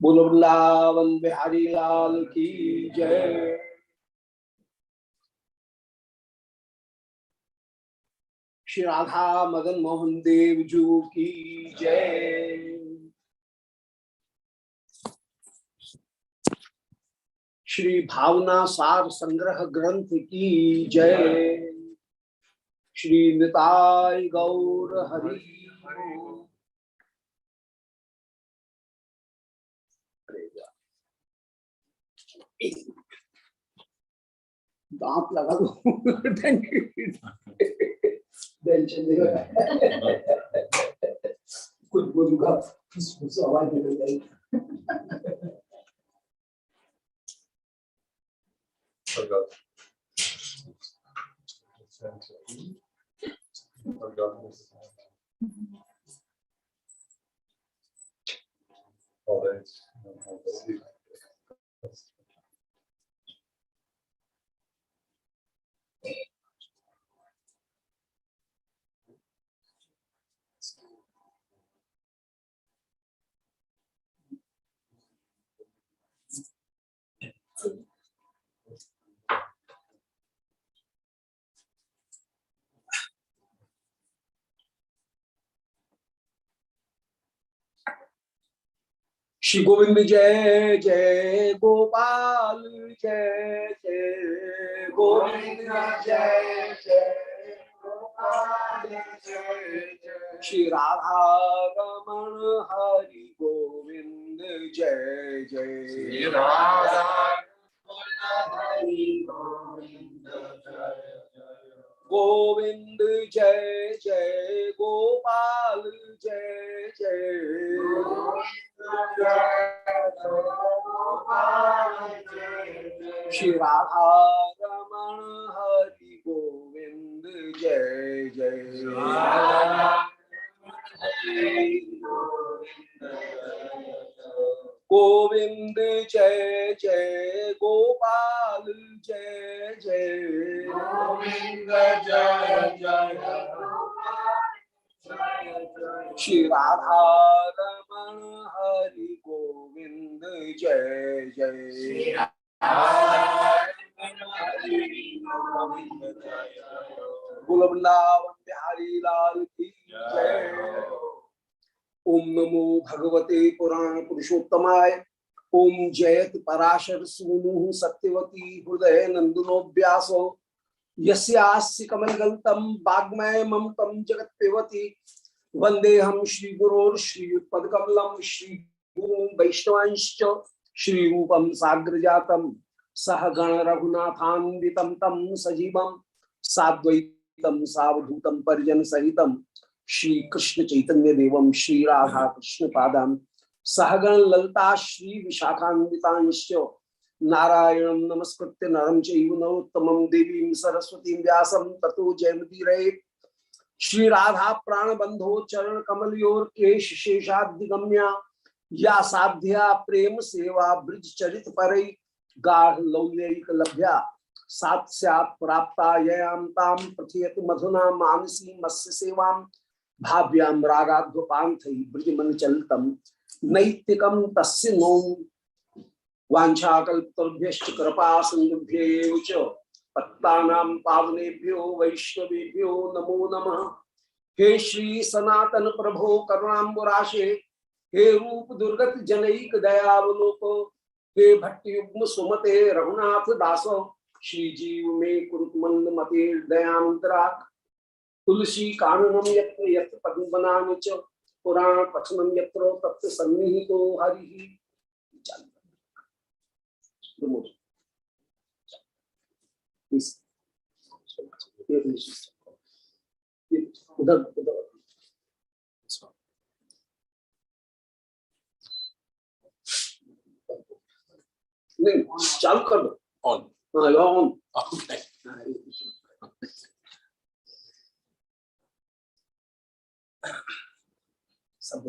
बोलो वृंदावन बिहारी लाल की जय। श्री राधा मदन मोहन देव जू की जय। श्री भावना सार संग्रह ग्रंथ की जय। श्री निताय गौर हरि। दांत लगा दो। कुछ बोलूंगा आवाज निकल जाएगी। श्री गोविंद जय जय गोपाल जय जय गोविंद जय जय गोपाल जय जय श्री राधा रमण हरि गोविंद जय जय श्री राधा हरि गोविंद जय गोविंद जय जय गोपाल जय जय श्री राधा रमण हरि गोविंद जय जय गोविंद जय जय गोपाल जय जय गोविंद जय जय श्री राधा रमण हरि गोविंद जय जय बोलो वृंदावन बिहारी लाल की जय। ओम नमो भगवते पुराण पुरुषोत्तमाय। ओम जयत पराशर सूनु सत्यवती हृदय नंदनो व्यासो यस्यास्य कमलगल्तम वाग्मय ममतम जगत्पेवती वंदेहम श्री गुरोर श्रीयुतपदकमलम श्री गुरुं वैष्णवांश्च श्री रूपम साग्र जातम सह गण रघुनाथान्वितं तं सजीवं साद्वैतं सावधूतं परिजन सहितं श्री कृष्ण चैतन्य देवं श्री राधा कृष्ण पादां सहगण ललिता श्री विशाखान्वितांश्च नारायणं नमस्कृत्य नरं चैव नरोत्तमं देवीं सरस्वतीं व्यासं ततो जयमुदीरये। श्री राधा प्राण बंधो चरण कमलयोर केश शेषादिगम्या या साध्या प्रेम सेवा ब्रिज चरित परई गाढ़ लौल्यैक लभ्या सात्स्यात् प्राप्ता ययां तां प्रथियत मधुना मानसी मत्स्य सेवां भाव्यां रागाध्वपान्थै ब्रजमन चलितं नैतिकं तस्य नो वाञ्छाकल्पतरुभ्यश्च कृपा सिन्धुभ्यैव च पत्तानां पावनेभ्यो वैष्णवेभ्यो नमो नमः। हे श्री सनातन प्रभो करुणाम्बुराशे हे रूप दुर्गत जनैक दयावलोको हे भट्टयुग्म सुमते रघुनाथ दासो श्री जीव में कुरुत मंद मते दयान्तराक तुलसी काननम यत्र यत्र पद्मनानि च पुराण पठनम यत्र तत्र सन्निहितो हरिः। उधर उधर नहीं चालू कर दो ऑन ऑन सब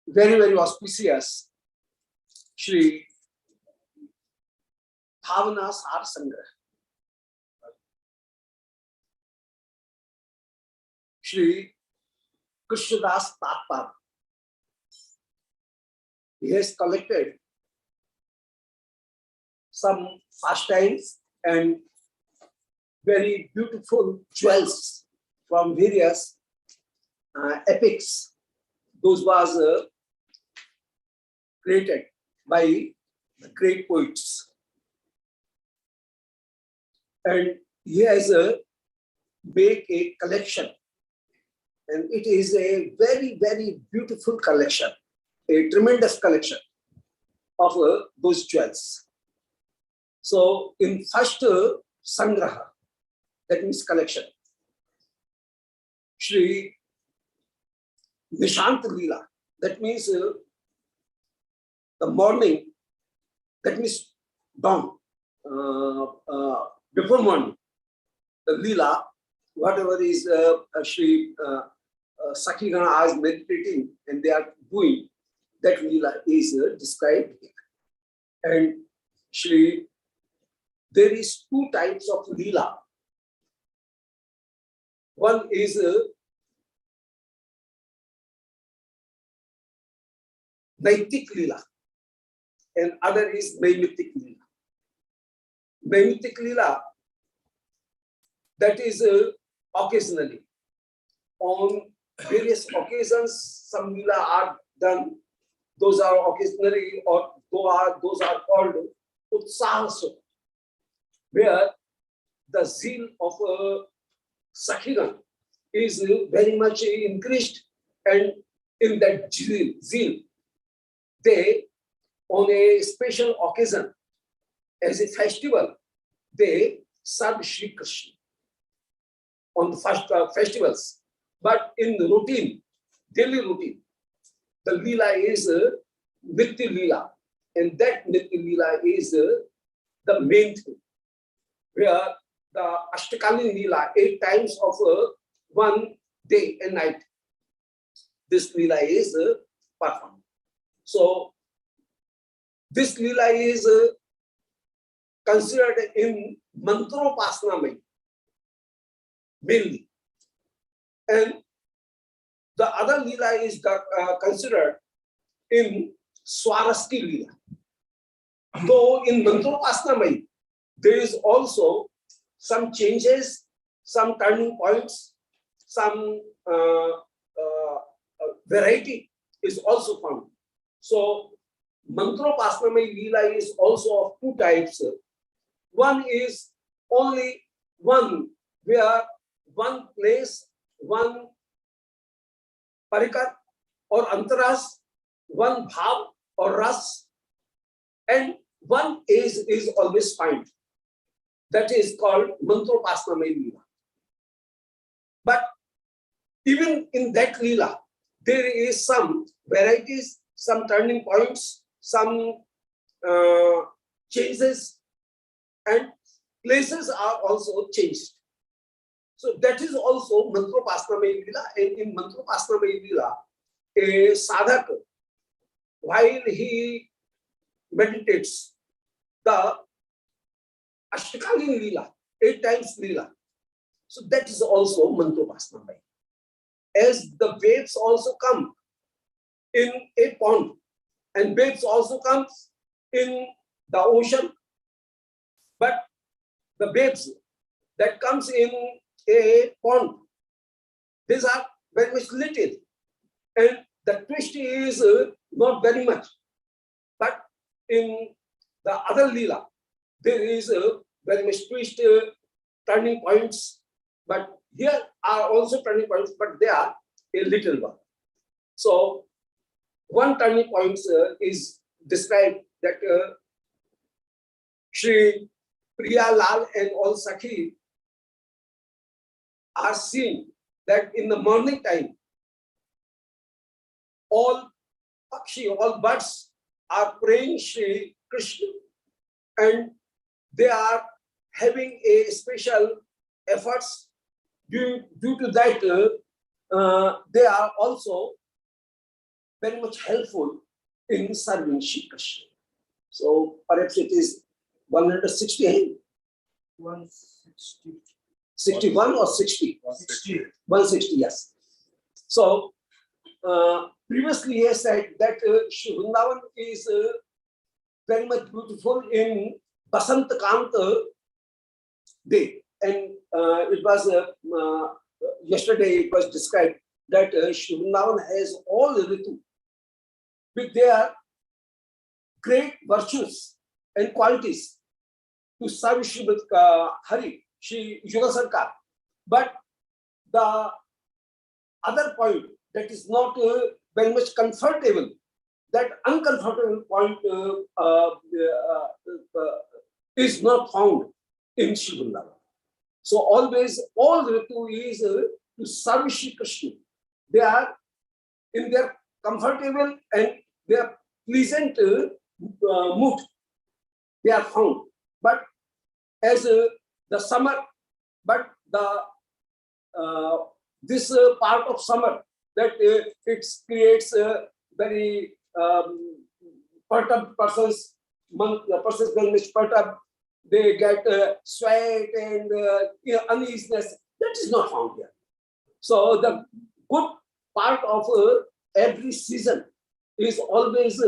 very, very auspicious Sri Bhavanasara Sangraha. Sri Krsnadasa Tatapada. He has collected some pastimes and very beautiful jewels from various epics. Those was created by the great poets. And he has made a collection. And it is a very, very beautiful collection, a tremendous collection of those jewels. So in first Sangraha, that means collection, Sri Nishant-lila, that means the morning, that means dawn, before morning, the lila, whatever is Sri Sakhigana is meditating and they are doing, that lila is described here. And Sri, there is two types of lila. One is Naitik lila and other is Naimitik lila. Naimitik lila, that is occasionally. On various occasions, some lila are done. Those are occasionally, or those are called utsahasva, where the zeal of Sakhigan is very much increased, and in that zeal, they, on a special occasion, as a festival, they serve Sri Krishna on the first festivals. But in the routine, daily routine, the lila is Nitya lila, and that Nitya lila is the main thing, where the asta-kaliya-lila, 8 times of one day and night, this lila is performed. So this lila is considered in mantropasana mainly, and the other lila is considered in Swarasti lila. Though in mantropasana there is also some changes, some turning points, some variety is also found. So mantropasana lila is also of two types. One is only one, where one place, one parikar or antaras, one bhav or ras, and one is always found. That is called mantropasana lila. But even in that lila, there is some varieties, some turning points, some changes, and places are also changed. So that is also mantropasana lila. And in mantropasana lila, a sadhak, while he meditates the asta-kaliya-lila, 8 times lila, so that is also mantropasana. As the waves also come in a pond, and waves also comes in the ocean, but the waves that comes in a pond, these are very much little, and the twist is not very much. But in the other lila, there is very much twist, turning points, but here are also turning points, but they are a little one. So one turning point is described that Sri Priya Lal and all Sakhi are seen that in the morning time, all Pakshi, all birds are praying Sri Krishna, and they are having a special efforts. Due to that, they are also very much helpful in serving Sri Krishna. So perhaps it is 160, 160. 61 or 60? 160. 160, yes. So previously he said that Sri Vrindavan is very much beautiful in Basant Kanta day. And it was yesterday it was described that Sri Vrindavan has all the Ritu with their great virtues and qualities to serve Sri Hari, Sri Yuga Sarkar. But the other point that is not very much comfortable, that uncomfortable point is not found in Sri Vrindavan. So always all the Ritu is to serve Sri Krishna. They are in their comfortable and their pleasant mood. They are found. But as the summer, but the this part of summer that it creates very perturbed persons. The persons very much perturbed. They get sweat and uneasiness. That is not found here. So the good part of every season is always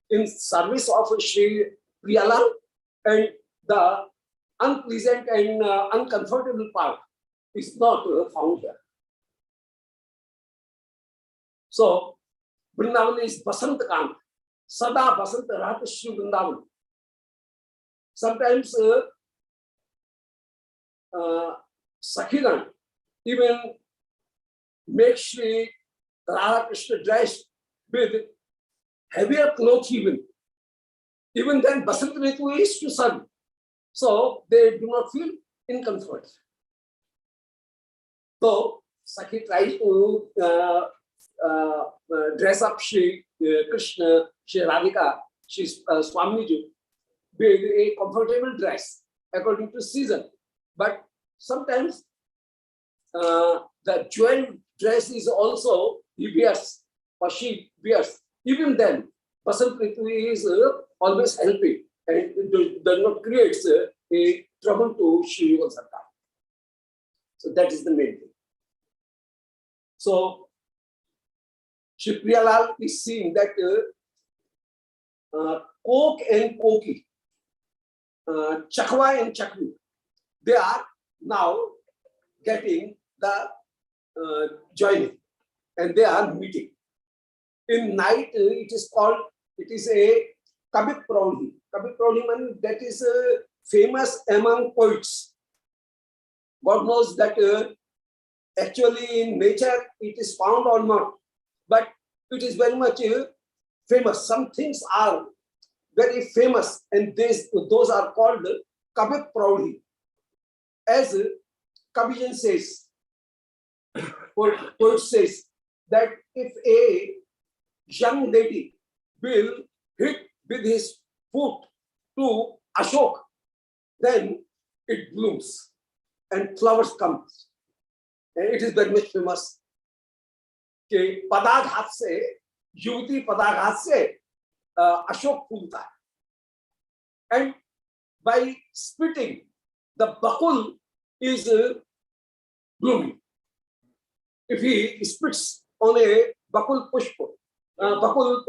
in service of Sri Priyalal, and the unpleasant and uncomfortable part is not found here. So Vrindavan is Basant Kant. Sada Basant Rahat Shri Vrindavan. Sometimes Sakhigan even make Shri Radha Krishna dressed with heavier clothes even then Basant Ritu is to sun. So they do not feel in comfort. So Sakhi tries to dress up Shri Krishna, Shri Radhika, Shri Swamiji with a comfortable dress according to season. But sometimes the jeweled dress is also he wears or she wears. Even then, Basant Ritu is always helping and it does not create a trouble to Shri Yuga Sarkar. So that is the main thing. So Shri Priyalal is seeing that Kok and Koki, Chakwa and Chakvi, they are now getting the joining and they are meeting. In night, it is a Kabit Praudhi. Kabit Praudhi means that is famous among poets. God knows that actually in nature it is found or not, but it is very much famous. Some things are very famous and those are called Kabit Praudhi. As Kabijan says, poet says that if a young lady will hit with his foot to Ashok, then it blooms and flowers come. And it is very much famous. कि पदाघात से युवती पदाघात से अशोक फूलता है. And by spitting, the bakul is blooming. If he spits on a bakul pushpa, bakul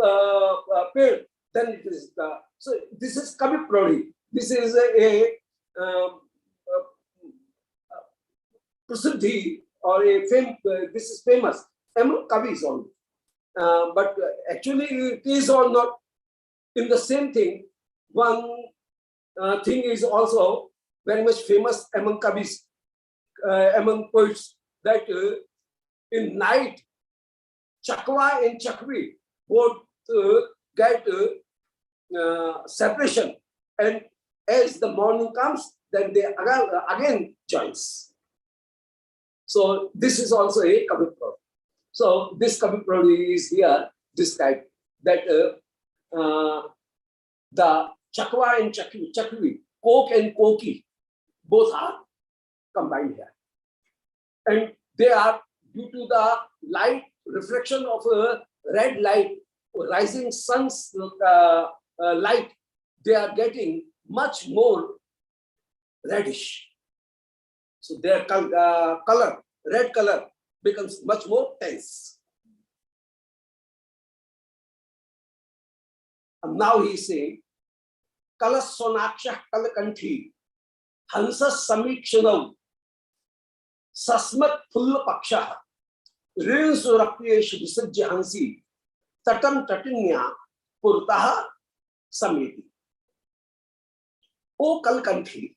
pear, then it is so this is Kavi Praudhi. This is a prasiddhi or a fame. This is famous among Kavis only. But actually it is or not in the same thing. One thing is also very much famous among Kavis, among poets, that in night Chakwa and Chakvi both get separation, and as the morning comes, then they again joins. So this is also a Kavi Praudhi. So this Kavi Praudhi is here described that the Chakwa and Chakvi, Kok and Koki, both are combined here. And they are due to the light reflection of red light, rising sun's light, they are getting much more reddish. So their color, red color, becomes much more tense. And now he is saying, Kalaswanaksha Kalakanthi, Hansa Samikshanam, Sasmat Pulla Paksha, Rinsurapyesh Visajya Hansi, Tatam Tatinya, Purtaha Samiti. O Kalkanthi,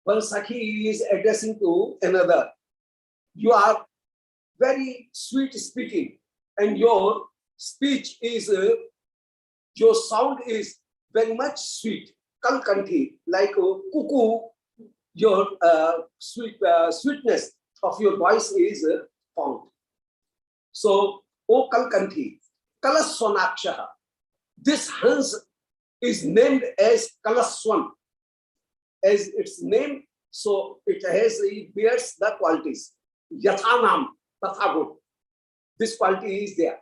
one Sakhi is addressing to another. You are very sweet speaking, and your speech is, your sound is very much sweet. Kalkanthi, like cuckoo, your sweetness of your voice is found. So, O Kalkanthi, Kalaswanaksha, this Hans is named as Kalaswan, as its name, so it bears the qualities. Yathanam, Tathagut. This quality is there.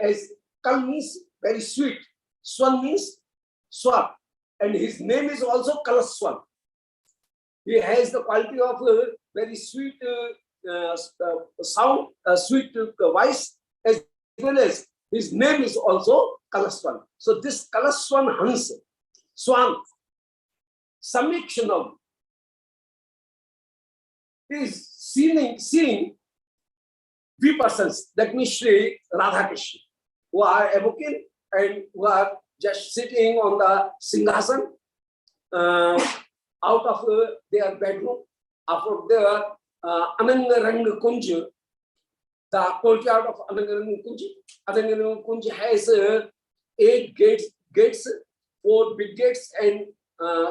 As Kal means very sweet, Swan means swar, and his name is also Kalaswan. He has the quality of very sweet sound, sweet voice, as well as his name is also Kalaswan. So this Kalaswan Hans, Swan, Samikshanam, is seeing we persons, that means Sri Radha Krishna, who are evoking and who are just sitting on the Singhasan out of their bedroom, after their Anangarang Kunj, the courtyard of Anangarang Kunj. Anangarang Kunj has 8 gates, 4 big gates, and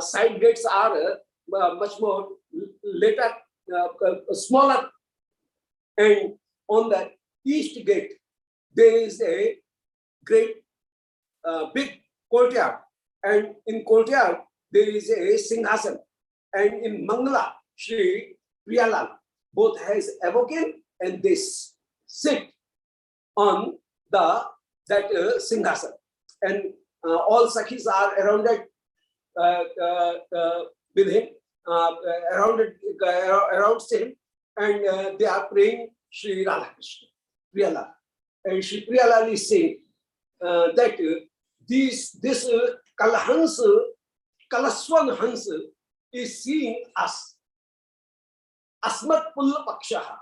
side gates are much more later, smaller. And on the east gate, there is a great big courtyard, and in courtyard there is a Singhasan, and in Mangala, Sri Priyalal both has evoking, and they sit on that Singhasan, and all Sakhis are around it with him, around him, and they are praying Sri Radha Krishna, Priyalal, and Sri Priyalal is saying that this Kalahans, Kalaswan Hans is seeing us. Asmat Pulla Pakshaha,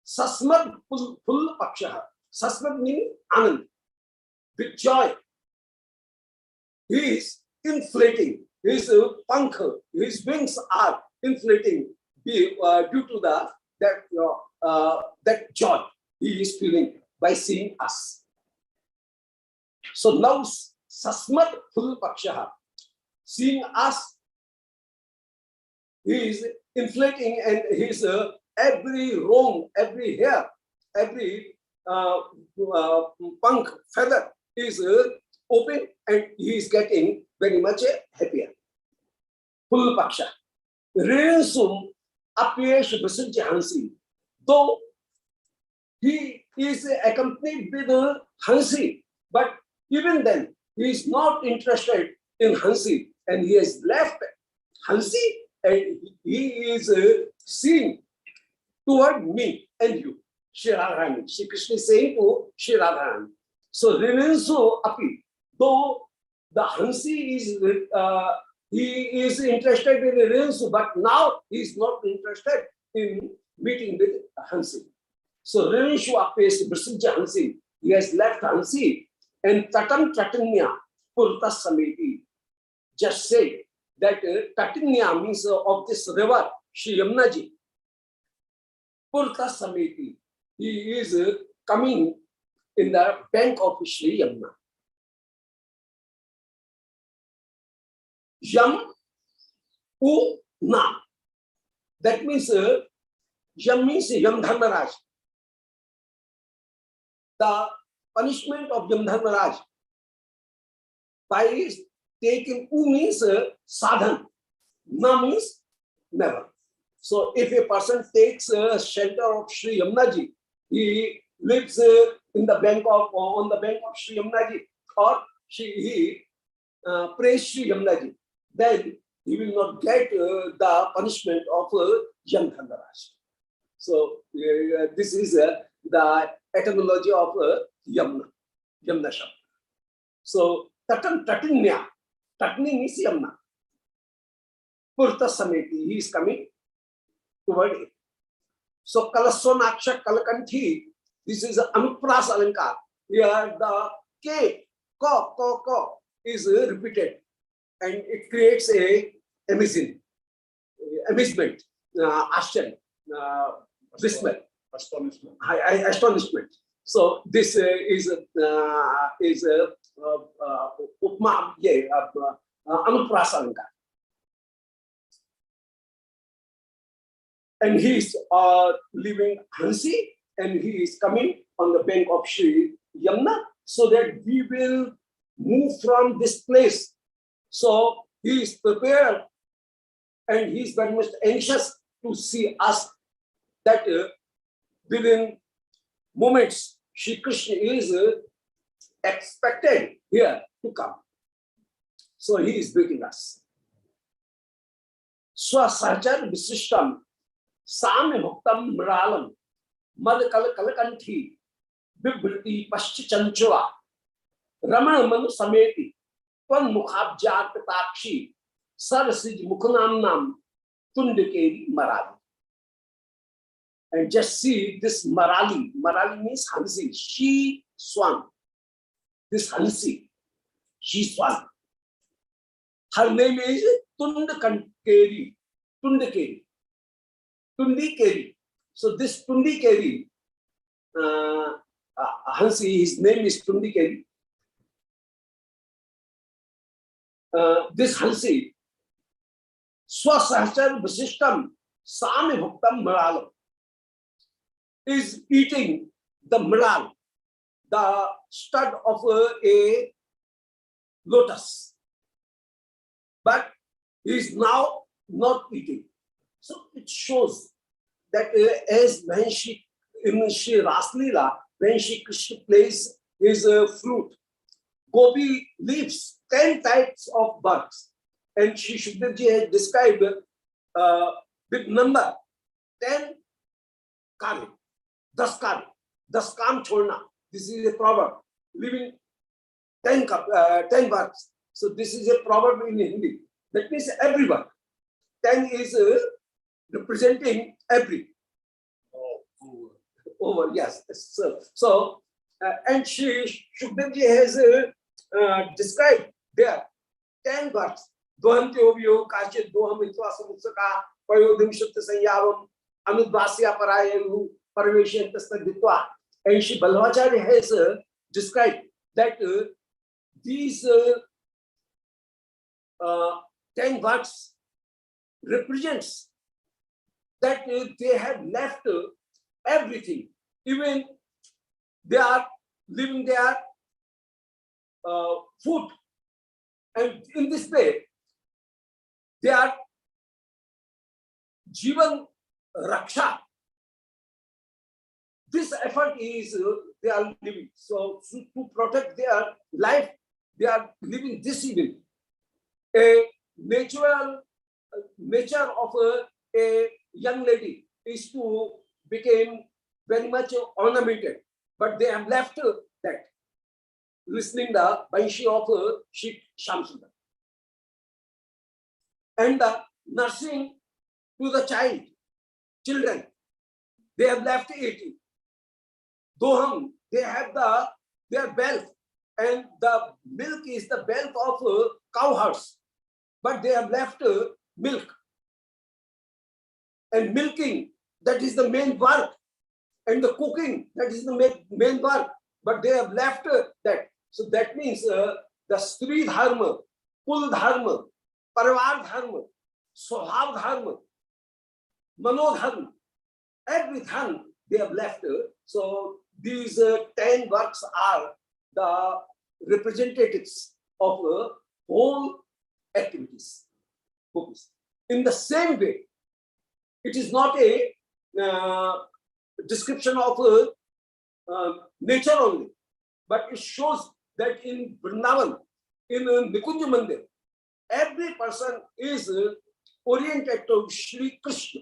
Sasmat Pulla Pakshaha. Sasmat means Anand, with joy. He is inflating. His pankh, his wings are inflating due to that joy he is feeling by seeing us. So now Sasmat Pulla Pakshaha, seeing us, he is inflating, and his every roam, every hair, every punk feather is open, and he is getting very much happier. Pull Paksha. Rensum Apyesh Vasujya Hansi. Though he is accompanied with Hansi, but even then he is not interested in Hansi, and he has left Hansi, and he is seeing toward me and you, Sri Radharani. Shri Krishna is saying to Sri Radharani. So Renensu Api, though the Hansi is he is interested in Renensu, but now he is not interested in meeting with Hansi. So Renensu Api is Vasujya Hansi. He has left Hansi, and Tatam Tatanya Purta Samiti. Just say that Tatinya means of this river, Sri Yamnaji. Purta Samiti. He is coming in the bank of Sri Yamna. Yam U Na. That means Yam means Yam Dharmaraj. The punishment of Yam Dharmaraj by taking U means sadhan, Na means never. So if a person takes shelter of Sri Yamnaji, he lives in the bank of on the bank of Sri Yamuna or he prays Sri Yamuna, then he will not get the punishment of young Dhandaraj. So this is the etymology of Yamuna Shabda. So Tatinya, Tatni is Yamuna. Purta Sameti, he is coming toward it. So Kalasonaksha Kalakanthi, this is Anupras Alankar. Here the K, ko is repeated and it creates a amazement, astonishment, dismay, astonishment. So this is Upma, Anupras Alankar. And he is leaving Hansi and he is coming on the bank of Sri Yamuna so that we will move from this place. So he is prepared and he is very much anxious to see us that within moments Sri Krishna is expected here to come. So he is greeting us. Swasachar Visishtam Sami Bhaktam Mralam Madakal Kalakanthi Bibriti Paschichanchua Ramana Manu Sameti Pan Mukhabjat Takshi Sarasij Mukhanamnam Tundikeri Marali. And just see this Marali. Marali means Hansi. She swan. This Hansi. She swan. Her name is Tundikeri. Tundikeri. Tundikeri. So this Tundikeri, Hansi, his name is Tundikeri. This Hansi, Swasahachar Vasishtam Sami Bhaktam Maralam, is eating the miral, the stud of a lotus. But he is now not eating. So it shows that as when she, in Sri Raslila, when Sri Krishna plays his flute, Gopi leaves 10 types of birds. And Sri Shukdev has described with number 10 kari, 10 kari, 10 kam chhodna. This is a proverb, leaving 10 birds. So this is a proverb in Hindi. That means every bird. 10 is representing every. Over, yes. So and Sri Shukdev has described there 10 birds. Doham Teobio, Kashit, Doham Itwasamutsaka, Payodim Shutta Sanyavam, Anudvasya Parayanu, Parameshan Tastaditwa. And Sri Balvacharya has described that these 10 birds represents that they have left everything, even they are leaving their food, and in this way they are Jivan Raksha. This effort is they are living. So to protect their life, they are living this even. A natural nature of a young lady is to become very much ornamented, but they have left that, listening the Banshi of Sri Shamsundar. And the nursing to the children, they have left it. Doham, they have their wealth, and the milk is the wealth of cow herds, but they have left milk. And milking, that is the main work, and the cooking, that is the main work, but they have left that. So that means the Sri Dharma, Kul Dharma, Parivar Dharma, Swabhav Dharma, Mano Dharma, every dharma they have left. So these 10 works are the representatives of whole activities. In the same way, it is not a description of nature only, but it shows that in Vrindavan, in Nikunja Mandir, every person is oriented to Sri Krishna,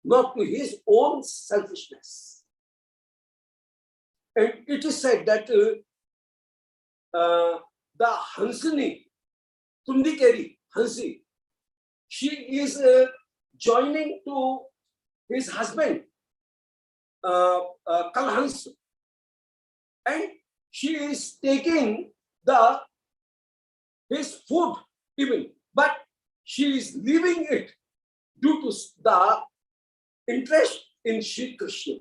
not to his own selfishness. And it is said that the Hansini, Tundikeri Hansi, she is joining to his husband, Kalhans, and she is taking his food even, but she is leaving it due to the interest in Sri Krishna,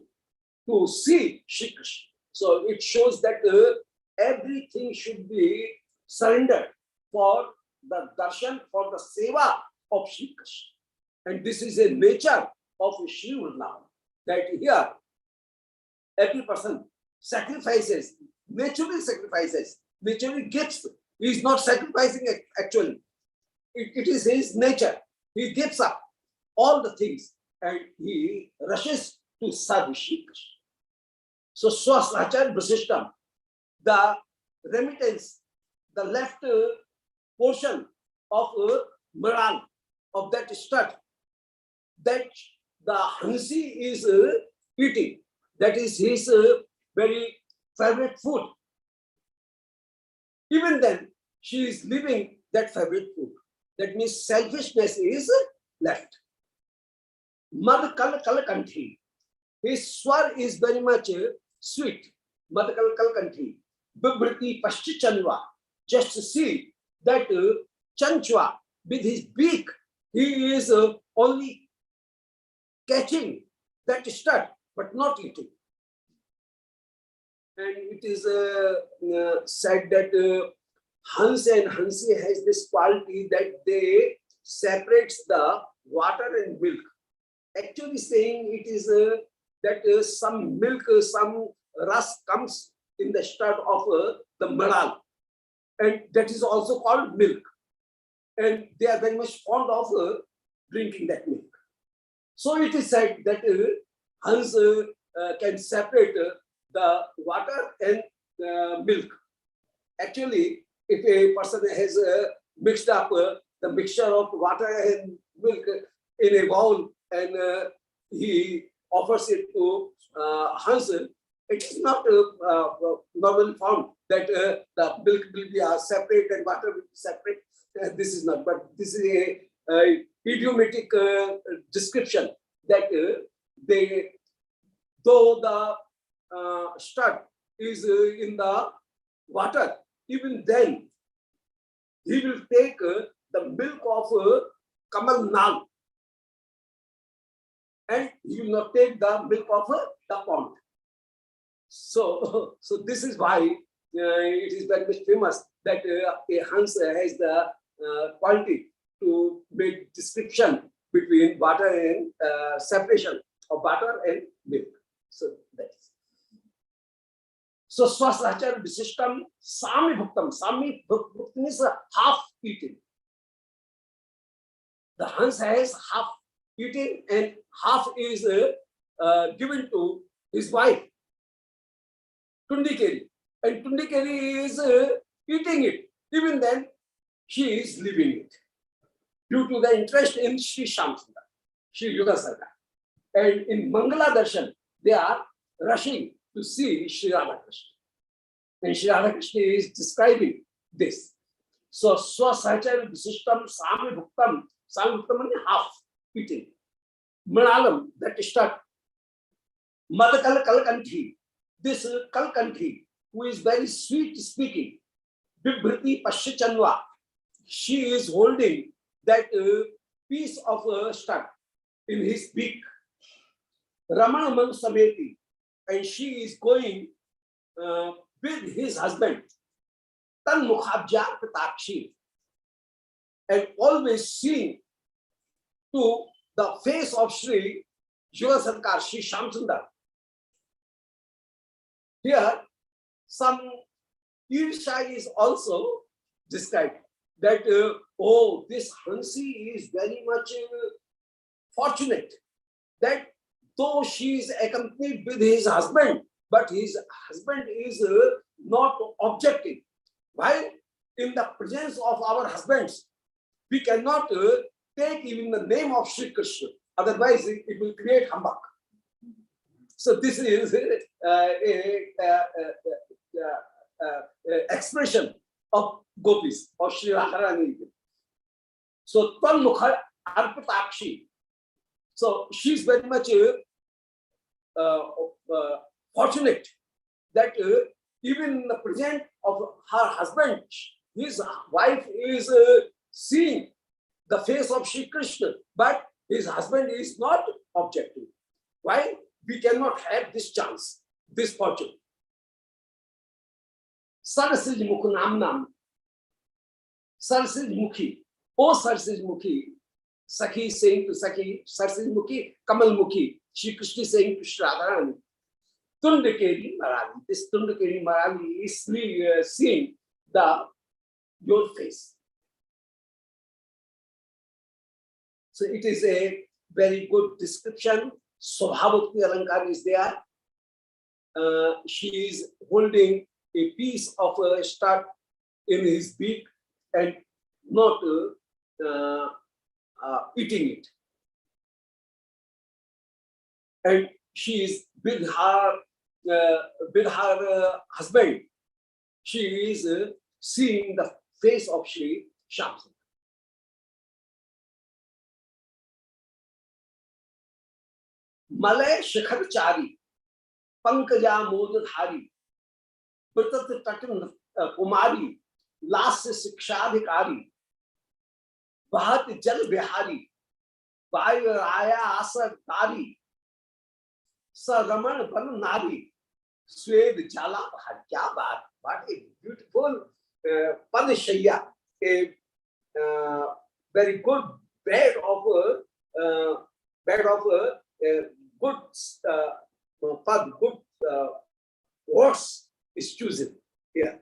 to see Sri Krishna. So it shows that everything should be surrendered for the darshan, for the seva of Sri Krishna. And this is a nature of Sri Vrindavan, that here every person sacrifices, naturally gives. He is not sacrificing actually. It is his nature. He gives up all the things and he rushes to serve Sri Krishna. So Swasrachar Vasishtam, the remittance, the left portion of Maran, of that stud, that the Hansi is eating, that is his very favorite food. Even then, she is leaving that favorite food. That means selfishness is left. Mad kal kal kanthi. His swar is very much sweet. Mad kal kal kanthi. Bibhriti pashchi chanva. Just to see that chanchwa with his beak, he is only catching that stud, but not eating. And it is said that Hans and Hansi has this quality that they separates the water and milk. Actually saying it is that some milk, some rust comes in the stud of the maral, and that is also called milk. And they are very much fond of drinking that milk. So it is said that Hans can separate the water and milk. Actually, if a person has mixed up the mixture of water and milk in a bowl and he offers it to Hans, it is not normally found that the milk will be separate and water will be separate. This is not, but this is a idiomatic description that though the stud is in the water, even then he will take the milk of Kamal Nal and he will not take the milk of the pond. So this is why it is very much famous that a Hans has the quality to make description between water and separation of water and milk. So that's. So Swasrachar Visishtam Sami Bhuktam. Sami Bhuktam means half eating. The Hans has half eating and half is given to his wife, Tundikeri. And Tundikeri is eating it. Even then, she is leaving it due to the interest in Sri Shamsundar, Sri Yugasarga. And in Mangala Darshan, they are rushing to see Sri Radha Krishna. And Sri Radha Krishna is describing this. So, Swasachar Visishtam Sami Bhuktam. Sami Bhuktam means half eating. Malalam, that is start. Madakal Kalkanthi. This Kalkanthi, who is very sweet speaking, Bibhriti Pashichanva, she is holding that piece of stud in his beak. Ramana Man Sameti, and she is going with his husband, Tan Mukhabja Patakshi, and always seeing to the face of Sri Yugasarkar, Sri Shamsundar. Here, some Irsha is also described that, oh, this Hansi is very much fortunate that though she is accompanied with his husband, but his husband is not objecting. While in the presence of our husbands, we cannot take even the name of Sri Krishna. Otherwise, it will create humbug. So this is expression of gopis, of Sri Radharani. So Tval Mukha Arpitakshi. So she is very much fortunate that even in the presence of her husband, his wife is seeing the face of Sri Krishna, but his husband is not objecting. Why? We cannot have this chance, this fortune. Sarasij Mukh Namnam, Sarasij Mukhi, O Sarasij Mukhi, Sakhi saying to Sakhi, Sarasij Mukhi, Kamal Mukhi, Shri Krishna saying to Shri Radharani, Tundakeri Marali. This Tundakeri Marali is seeing your face. So it is a very good description. Swabhavakti Alankar is there. She is holding a piece of a stud in his beak and not eating it. And she is with her husband. She is seeing the face of Sri Shyam. Malay Shikhar Chari, Pankaja Modhari, Pratat Tatan Kumari, Las Sikshadhikari, Bahat Jal Bihari, Vairaya Asa Dari, Saraman Ban Nari, Swed Jala Hadjabat. What a beautiful Padishaya, a very good bed of good good words is chosen here.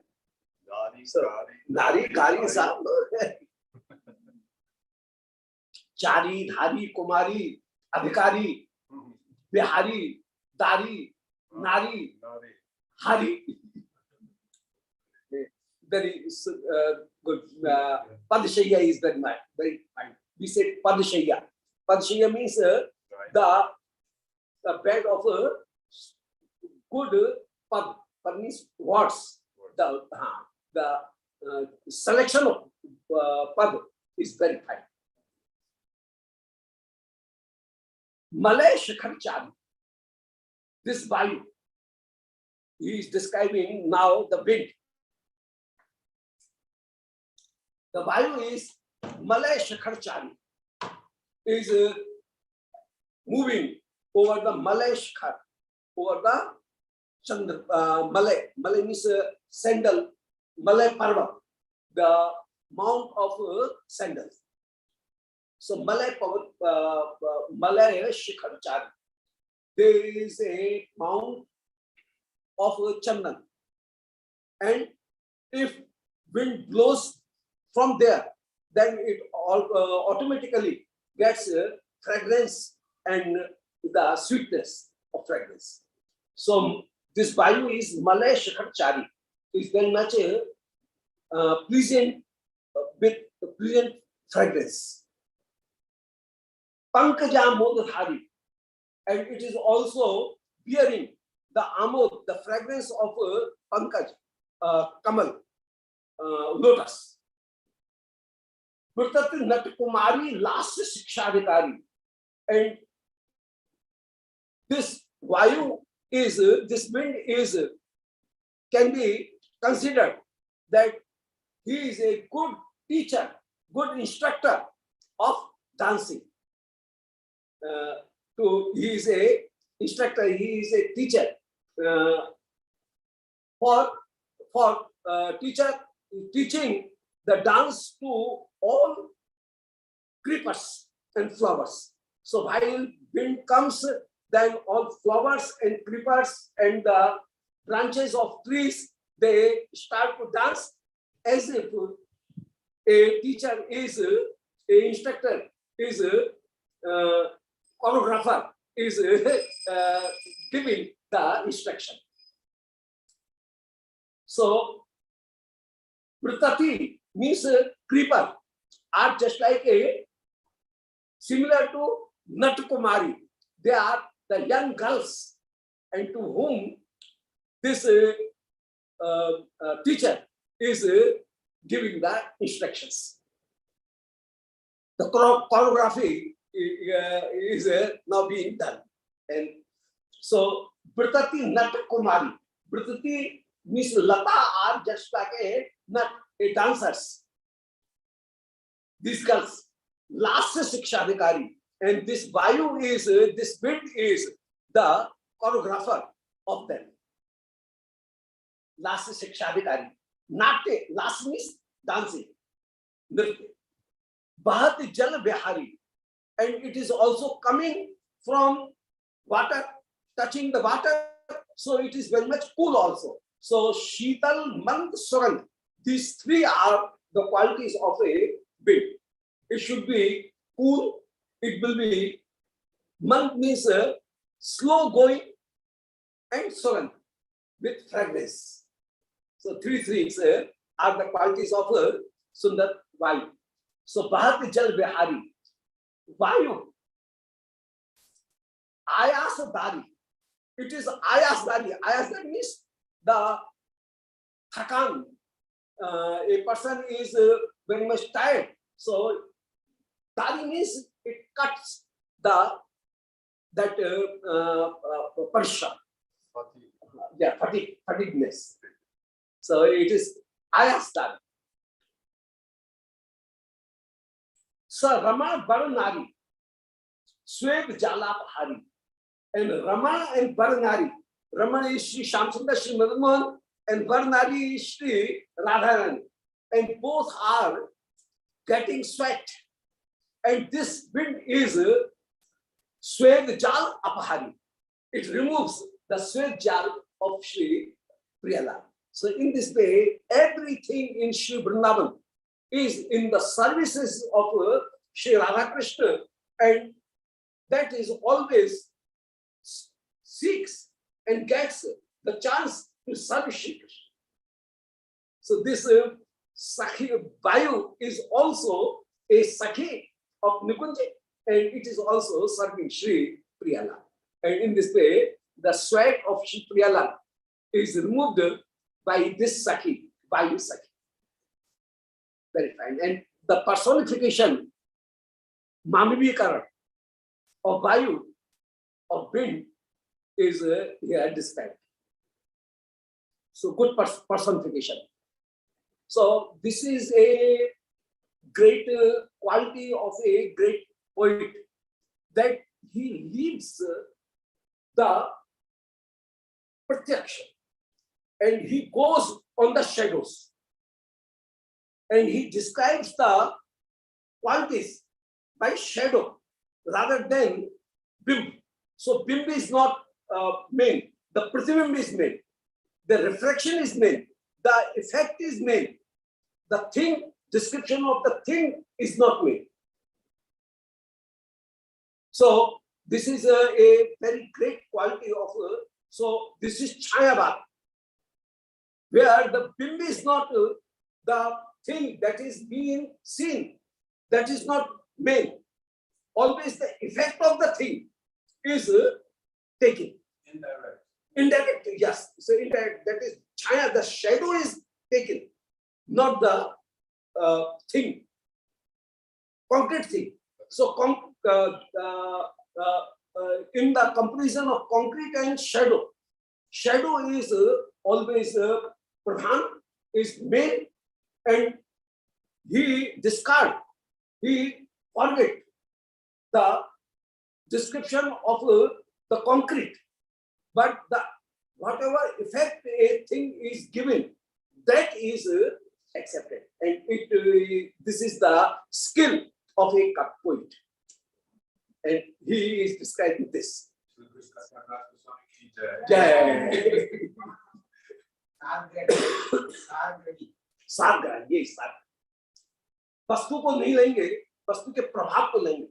So, Nari Kari Sab, Chari, Dhari, Kumari, Adhikari, Bihari, Dari, Nari, Hari. Very good. Padishaya is very fine. We say Padishaya. Padishaya means the bed of a good pad. Pad means words. The selection of pad is very fine. Malay Shikhar Chari. This Vayu, he is describing now the wind. The Vayu is Malay Shikhar Chari, is moving over the Malay Shikhar, over the Chandra, Malay. Malay means sandal, Malay Parva, the mount of sandals. So Malay Shikhar Chari. There is a mount of Chandan, and if wind blows from there, then it automatically gets fragrance and the sweetness of fragrance. So this Vayu is Malay Shikhar Chari. It's very much pleasant, with pleasant fragrance. Pankaja Modhari, and it is also bearing the amod, the fragrance of pankaj, kamal, lotus. Pratat Nat Kumari last Sikshadhikari, and this Vayu is this wind is can be considered that he is a good teacher, good instructor of dancing. He is a instructor, he is a teacher for teacher teaching the dance to all creepers and flowers. So while wind comes, then all flowers and creepers and the branches of trees, they start to dance as if a teacher is a instructor is a choreographer is giving the instruction. So Pritati means creeper, are just like a similar to Nat Kumari. They are the young girls, and to whom this teacher is giving the instructions. The choreography is now being done, and so Pritati Nat Kumari. Pritati means Lata are just like a nut, a dancers. These girls, last Shikshadikari, and this Vayu is this wind is the choreographer of them. Last Shikshadikari. Nate, last means dancing. Nritya. Bahat Jal Vihari. And it is also coming from water, touching the water, so it is very much cool also. So Sheetal, Mand, Surang, these three are the qualities of a wind. It should be cool, it will be, Mand means slow going, and Surang with fragrance. So three things are the qualities of Sundar Vayu. So Bahat Jal Vihari. Vayu, Ayasdari. It is Ayasdari. Ayasdari means the thakan. A person is very much tired. So Dari means it cuts that parsha. Yeah, fatigueness. So it is Ayasdari. So Rama Baranari, Swed Jalapahari, and Rama and Baranari. Rama is Sri Shamsundar, Sri Madan, and Baranari is Sri Radha, and both are getting sweat. And this wind is Swed Jal Apahari. It removes the Swed Jal of Sri Priyala. So in this way, everything in Sri Vrindavan is in the services of Sri Radha Krishna, and that is always seeks and gets the chance to serve Shri Krishna. So this Sakhi Vayu is also a Sakhi of Nikunji, and it is also serving Sri Priyala. And in this way, the sweat of Sri Priyala is removed by this Sakhi, Vayu Sakhi. Very fine. And the personification, Mamivikaran, of Vayu, of wind, is here described. So good personification. So this is a great quality of a great poet, that he leaves the pratyaksha and he goes on the shadows. And he describes the qualities by shadow rather than bimb. So bimb is not main. The pratibimb is main. The reflection is main. The effect is main. The thing, description of the thing is not main. So this is a very great quality of. So this is Chayavad, where the bimb is not the thing that is being seen, that is not main. Always the effect of the thing is taken. Indirect. Indirect, yes. So indirect, that is Chaya, the shadow is taken, not the thing, concrete thing. So in the comparison of concrete and shadow, shadow is always Pradhan, is main, and he discard, he forget the description of the concrete, but the whatever effect a thing is given, that is accepted, and it this is the skill of a poet, and he is describing this. सारग्रहण, ये सार वस्तु को नहीं लेंगे, वस्तु के प्रभाव को लेंगे.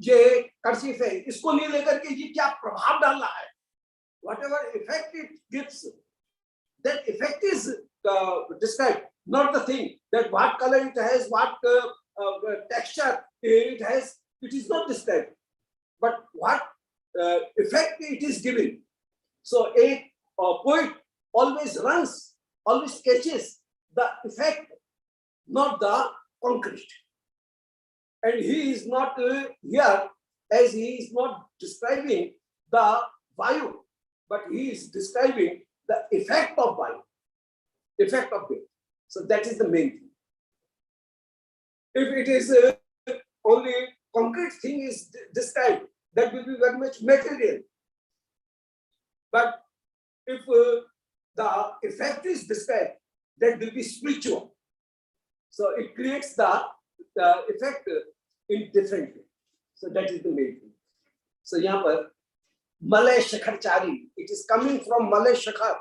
ये कर्सिव है, इसको नहीं लेकर के ये क्या प्रभाव डाल रहा है, whatever effect it gives, that effect is described, not the thing, that what color it has, what texture it has, it is not described, but what effect it is giving. So a poet always runs, always sketches the effect, not the concrete. And he is not here, as he is not describing the vayu, but he is describing the effect of vayu, effect of it. So that is the main thing. If it is only concrete thing is described, that will be very much material. But if the effect is described, that will be spiritual. So it creates the effect in different way. So that is the main thing. So यहाँ पर Malay Shakharchari, it is coming from Malay Shakhar.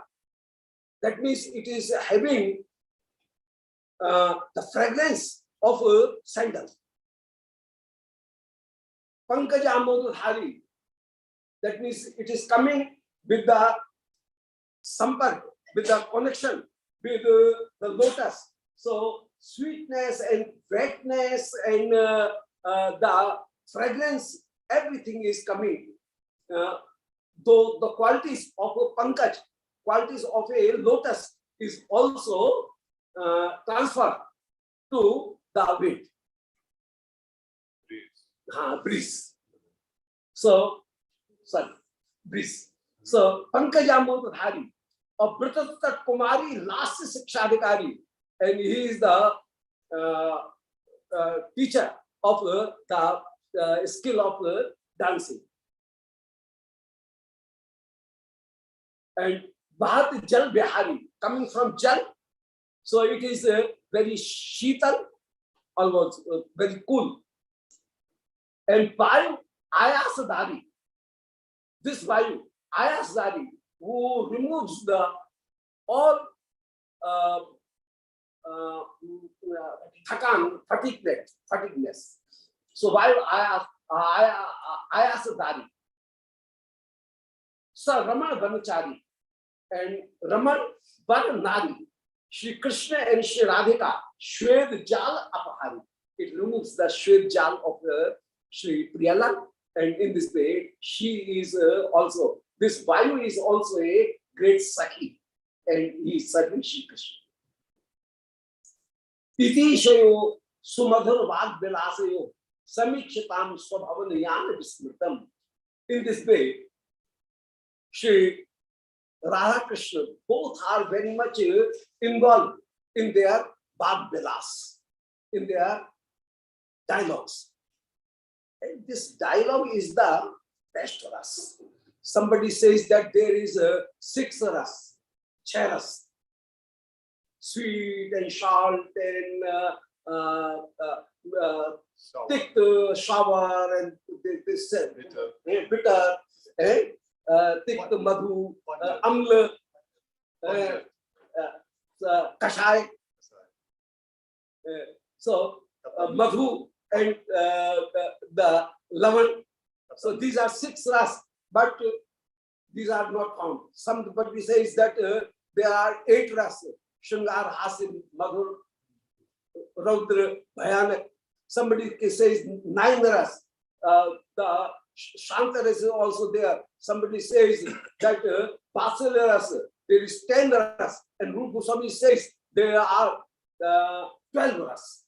That means it is having the fragrance of sandal. Pankaja Modhari, that means it is coming with the sampark, with the connection with the lotus. So sweetness and wetness and the fragrance, everything is coming. Though the qualities of a pankaj, qualities of a lotus is also transferred to the wind. Breeze. So, sorry, breeze. So, Pankaja Modhari, a Britatta Kumari, last Sikshadikari, and he is the teacher of the skill of dancing. And Bhat Jal Bihari, coming from Jal, so it is very sheetal, almost very cool. And Vayu Ayasadari, this Vayu Ayasadari, who removes the all fatigueness. So Vayu Ayasadari. Sir Raman Banachari and Raman Bananari, Sri Krishna and Sri Radhika, Shwed Jal Apahari. It removes the Shwed Jal of Sri Priyala, and in this way, she is also, this Vayu is also a great Sakhi, and he is serving Sri Krishna. Iti Shayo Sumadhur Vag Vilasayo Samikshitam Swabhavanayana Vismritam. In this way, Sri Radha Krishna, both are very much involved in their Bhag Vilas, in their dialogues. And this dialogue is the best ras. Somebody says that there is a 6 ras, charas, sweet and salt and thick sour and this bitter, thick madhu, amla, kashai. So madhu and the lavan. So these are 6 ras, but these are not found. Somebody says that there are 8 ras: Shringar, Hasin, Madhur, Raudra, Bhayanak. Somebody says 9 ras. The Shanta ras is also there. Somebody says that Basala ras, there is 10 ras, and Rupa Goswami says there are 12 ras.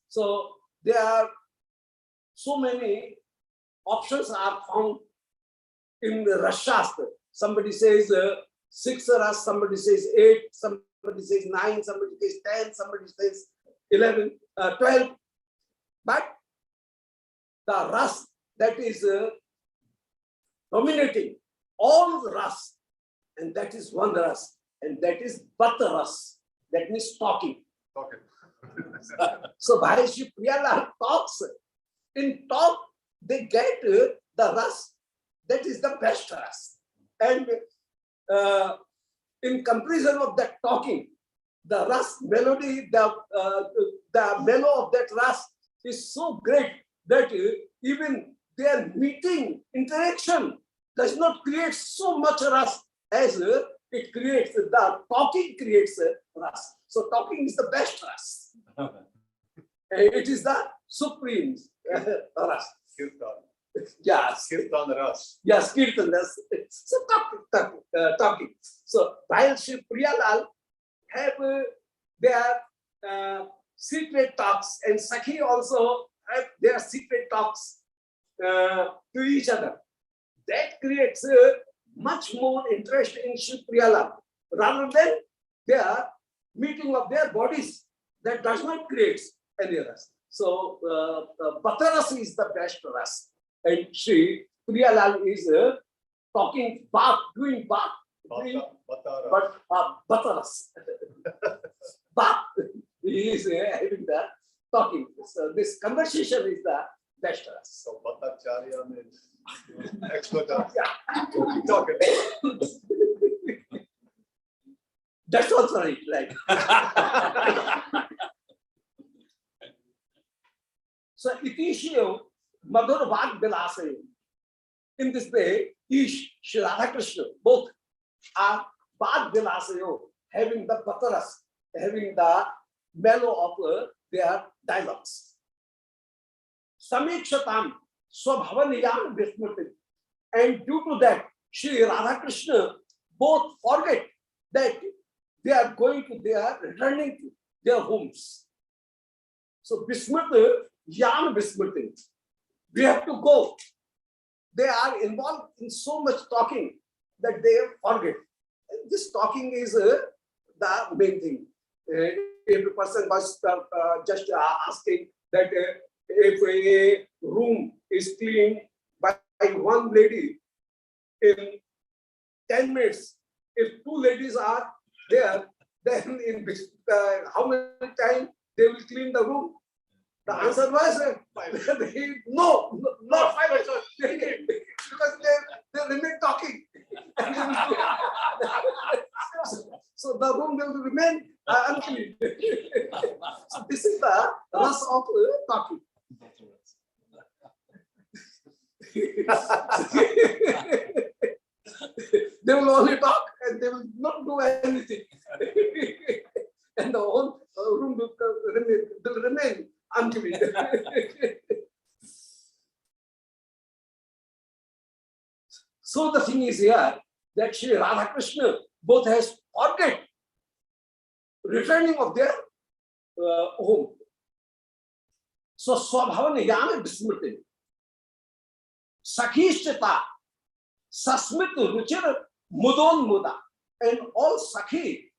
So there are so many options are found in the Rashastra. Somebody says 6 ras, somebody says 8, somebody says 9, somebody says 10, somebody says 11, 12. But the ras that is dominating all the ras, and that is one ras, and that is Bhatta ras. That means talking. Okay. So Bhaishi Priyala talks. In talk, they get the ras. That is the best ras. And in comparison of that talking, the ras melody, the mellow of that ras is so great that even their meeting interaction does not create so much ras as it creates the talking creates ras. So talking is the best ras. It is the supreme ras. Yes. Kirtan ras. Yes, kirtan ras. So talking. So while Sri Priyalal have their secret talks, and Sakhi also have their secret talks to each other. That creates much more interest in Sri Priyalal rather than their meeting of their bodies. That does not create any ras. So Bhataras is the best ras, and Sri Priyalal is talking bath, doing bath, but Bhataras. Bath, he is having the talking. So this conversation is the best ras. So Bhattacharya means expert. Yeah. Talking. That's also right, right. So Itishiyo Madhur Bhag Vilasayo. In this way, Ish, Sri Radha Krishna, both are Bhag Vilasayo, having the Bhataras, having the mellow of their dialogues. Samikshatam Swabhavaniyam Vismriti. And due to that, Sri Radha Krishna both forget that they are returning to their homes. So Vismriti, Yan Vismriti. We have to go. They are involved in so much talking that they forget. This talking is the main thing. If a person was just asking that if a room is cleaned by one lady in 10 minutes, if two ladies are there, then in how many times they will clean the room? The answer was no, not 5 minutes. Because they remain talking. So the room will remain unclean. So this is the rus of talking. They will only talk and they will not do anything. And the whole room will remain unclean. So the thing is here that Sri Radha Krishna both has forget returning of their home. So Swabhavaniyam Vismriti. Sakhishchita Sasmit Ruchir Mudon Muda. And all Sakhi,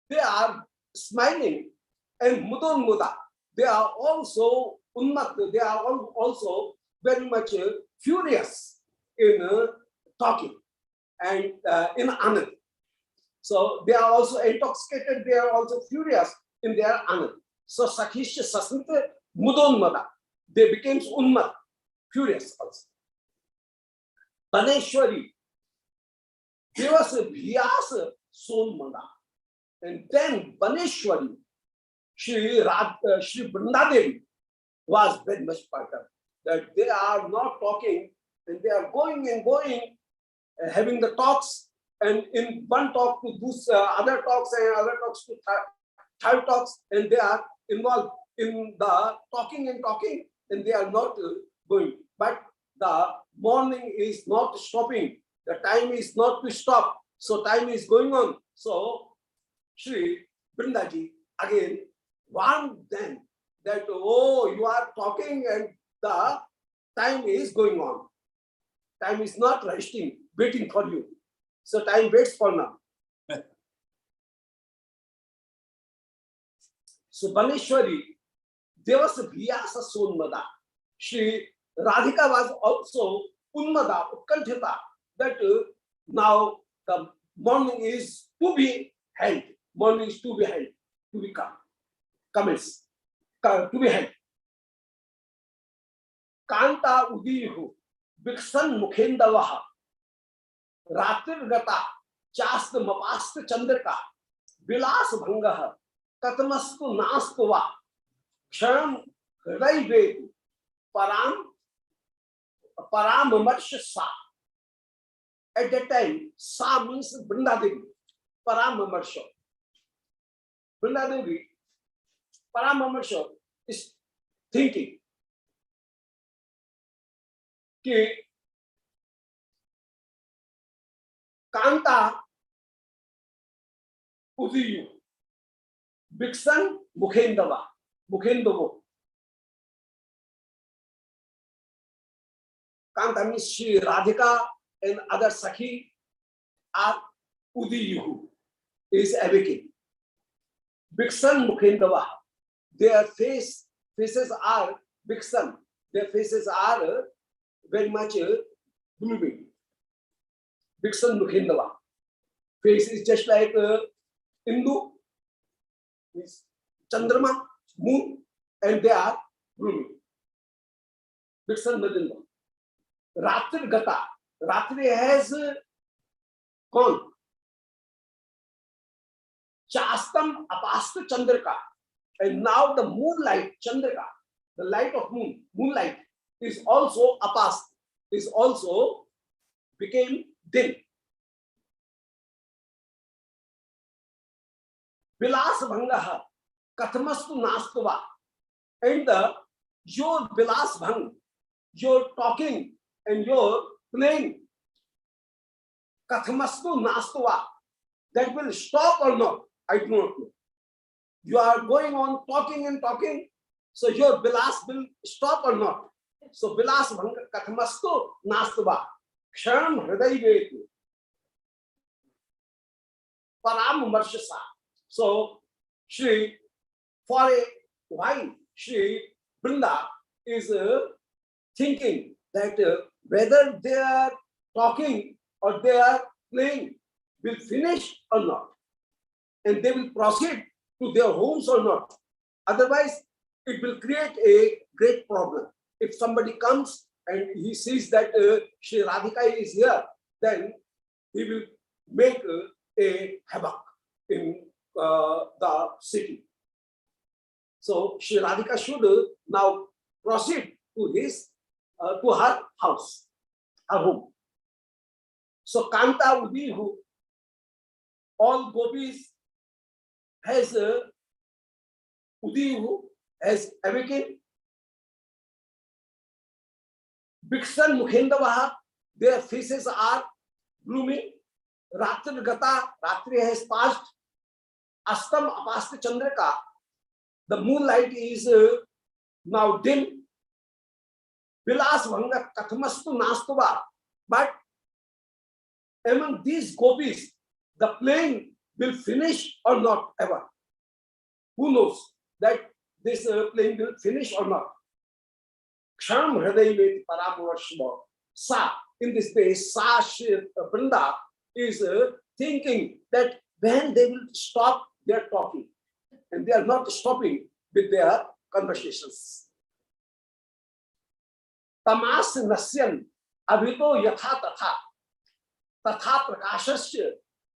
they are smiling, and Mudon Muda, they are also unmat, they are also very much furious in talking and in anand. So they are also intoxicated, they are also furious in their anand. So Sakhishya Sasmita Mudonmada, they became unmat, furious also. Baneshwari, there was a Vyasa Sonmada. And then Baneshwari, Sri Vrindavan was very much perturbed that they are not talking and they are going and going, having the talks, and in one talk to do other talks and other talks to third talks, and they are involved in the talking and talking, and they are not going. But the morning is not stopping. The time is not to stop. So time is going on. So Sri Vrindaji again warned them that, oh, you are talking and the time is going on. Time is not resting, waiting for you. So time waits for now. So Baneshwari, there was a Vyasa Sonmada. Shri Radhika was also Unmada, Utkanthita, that now the morning is to be held. Morning is to be held, to be commence, to be held. Kanta Udihu, Biksan Mukhendavaha, Ratir Gata, Chast Mapast Chandrika, Vilas Bhangaha, Katamastu Nastuva, Ksharam Hridai Param Marsh Sa. At that time, Sa means Vrindavan. Paramamersha. Vrindadevi, Paramamersha is thinking कि Kanta उदियु Vixen Mukhendava, Mukhendovo. Kanta means Sri Radhika and other Sakhi are Udiyuhu, is awakening. Vixen Mukhendava, their faces are Vixen, their faces are very much blooming. Vixen Mukhendava. Face is just like Hindu. Means Chandrama, moon, and they are blooming. Vixen Mukhendava. Ratri Gata. Ratri has gone. Chastam Apasta Chandrika. And now the moonlight, Chandrika, the light of moonlight is also apast, is also became dim. Vilas Bhangaha, Kathamastu Nastuva. And your Vilas Bhang, your talking and your playing, Kathamastu Nastuva, that will stop or not, I do not know. You are going on talking and talking, so your Vilas will stop or not. So Vilas Bhanga Kathamastu Nastuva, Kshanam Hridayvetu, Param Marshasa. So, for a while, Sri Vrinda is thinking that whether they are talking or they are playing will finish or not. And they will proceed to their homes or not. Otherwise, it will create a great problem. If somebody comes and he sees that Sri Radhika is here, then he will make a havoc in the city. So Sri Radhika should now proceed to his to her house, her home. So Kanta Udihu, all gopis has Udihu has awakened. Vixen Mukhendavaha, their faces are blooming. Ratri Gata, Ratri has passed. Astam Apasta Chandrika, the moonlight is now dim. Vilas Bhanga Kathamastu Nastuva. But among these gopis, the playing will finish or not ever. Who knows that this playing will finish or not? Kshanam Hridayveti Paramurashma. Sa, in this case, Sa Vrinda is thinking that when they will stop their talking, and they are not stopping with their conversations. Tamas Nasyan Abhito Yatha Tatha Tatha Prakashasya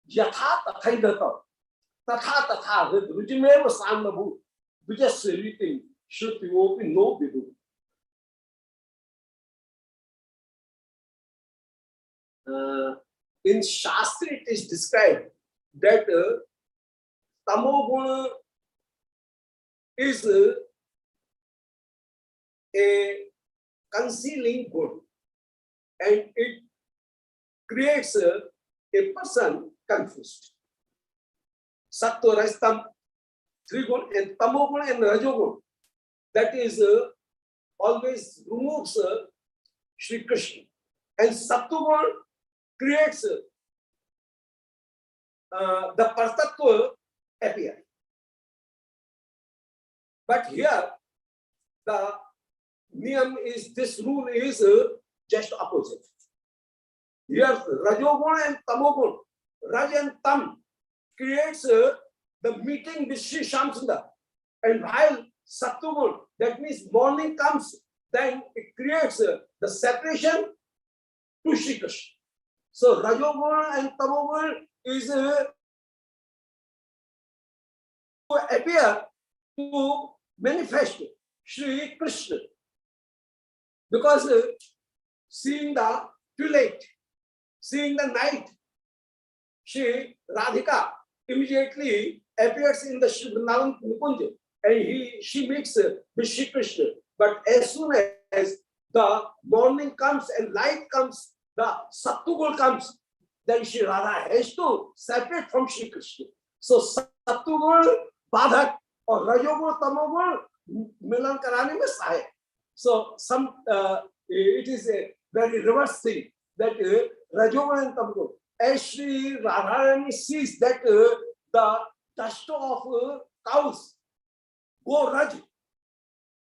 Yatha Tathaidata Tatha Tatha Rujimeva Sandabu Vijasritim Shruti no Vidu. In Shastra it is described that Tamoguna is a concealing good, and it creates a person confused. Sattva, Rajtam, Trigun, and Tamogun and Rajogun, that is always removes Sri Krishna, and Sattvagun creates the Partattva appear. But here, the niyam is, this rule is just opposite. Here, Rajogun and Tamogun, Raj and Tam creates the meeting with Sri Shamsundar. And while Sattvagun, that means morning comes, then it creates the separation to Sri Krishna. So Rajogun and Tamogun is to appear to manifest Sri Krishna, because seeing the twilight, seeing the night, Shri Radhika immediately appears in the Sri Vrindavan Nikunja, and she meets with Shri Krishna. But as soon as the morning comes and light comes, the Sattugul comes, then Shri Radha has to separate from Shri Krishna. So Sattugul Badhak or Rajogul Tamogul Milan Karani mein sahay. So it is a very reverse thing that Rajogul and Tamogul. As Shri Radharani sees that the dust of cows, go Raj,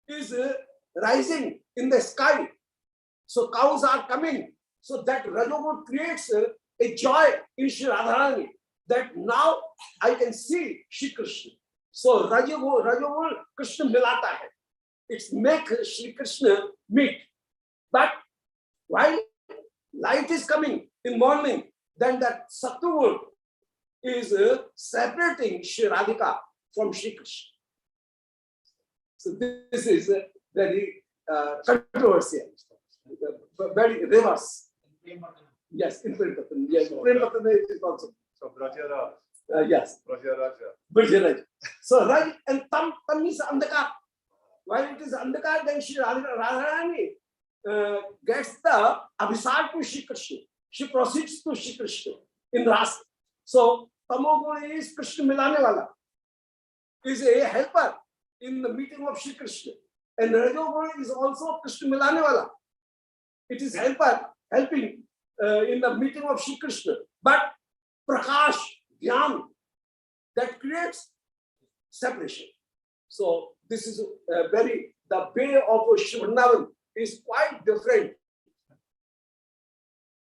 is rising in the sky. So cows are coming. So that Rajogul creates a joy in Shri Radharani that now I can see Shri Krishna. So Rajogul Krishna milata hai. It's make Shri Krishna meet. But while light is coming in morning, then that Sattugul is separating Shri Radhika from Shri Krishna. So this is very controversial, very reverse. Yes, in Vrindavan. Yes, Vrindavan is also. So Brajara. Yes. Brajaraja. So Raj and Tam means Andhakar. While it is Andhakar, then Shri Radharani gets the Abhisar to Shri Krishna. She proceeds to Shri Krishna in Rasa. So Tamogul is Krishna Milane Wala, is a helper in the meeting of Shri Krishna. And Rajogul is also Krishna Milane Wala. It is helping in the meeting of Shri Krishna. But Prakash, Jnana, that creates separation. So this is the way of Shri Vrindavan is quite different.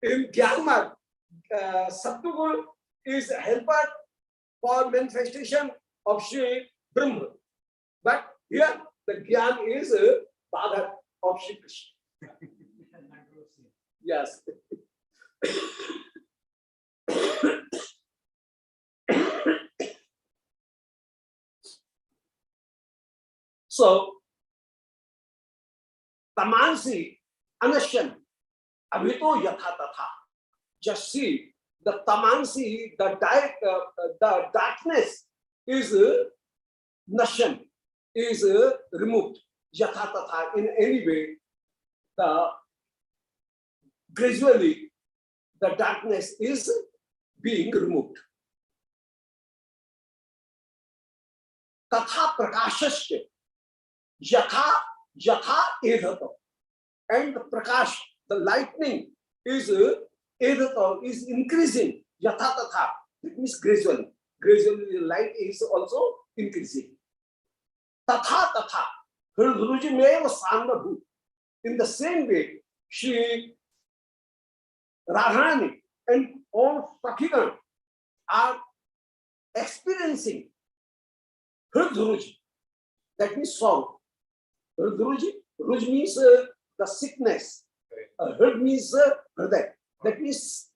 In Jnana, Sattugul is a helper for manifestation of Shri Brahma. But here the Gyan is a father of Shri Krishna. Yes. So, Tamansi Anashan Abhito Yatha Tatha. Just see the Tamansi, the darkness is Nashan, is removed. Yatha Tatha, in any way, gradually the darkness is being removed. Tatha Prakashasya Yatha Edhato. And the Prakash, the lightning is Edhato, is increasing. Yatha Tatha. It means gradually. Gradually the light is also increasing. Tatha Tatha. Hridruji meva sambhabhu. In the same way, Shri Radharani and all Sakhigan are experiencing Hridruji. That means sorrow. Hridruji, Ruj means the sickness. Hrid means hriday. That means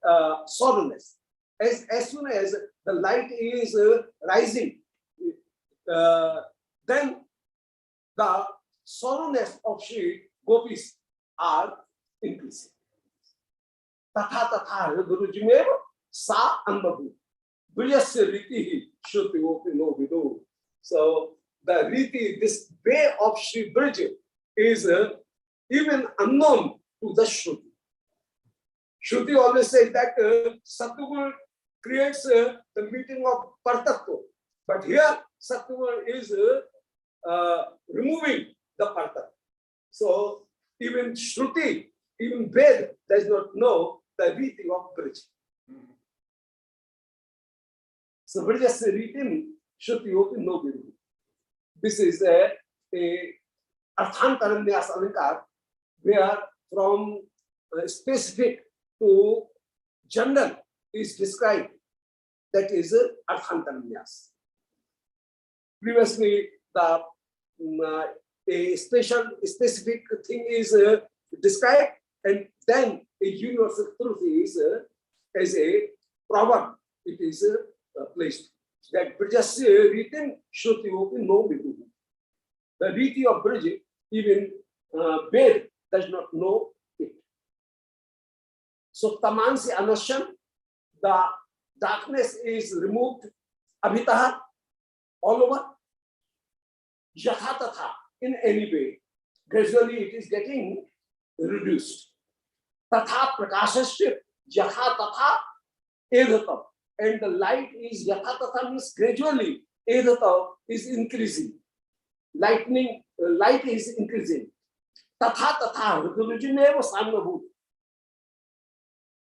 sorrowness. As soon as the light is rising, then the sorrowness of Shri Gopis are increasing. Tatha tatha hridrujimeva sa anbahu. Vijasya ritihi shruti opi no vidu. So the riti, this way of Shri Brij is even unknown to the Shruti. Shruti always says that Sattugul creates the meeting of Partatva. But here Sattugul is removing the Partatva. So even Shruti, even Ved does not know the riti of Brij. So Brijasya riti shruti opi no vidu. This is a Arthantaranyas Alankar, where from specific to general is described. That is Arthantaranyas. Previously, a specific thing is described, and then a universal truth is as a proverb. It is placed. That Brijasya written Shruti opi no vidu. The riti of Brij, even Ved does not know it. So Tamansi Anashan, the darkness is removed, abhitah, all over, yatha tatha, in any way, gradually it is getting reduced. Tatha prakashasya yatha tatha edhatam, and the light is yatha tatha means gradually, edhatam is increasing. Light is increasing. Tatha tatha hridayurujineva samnabhut.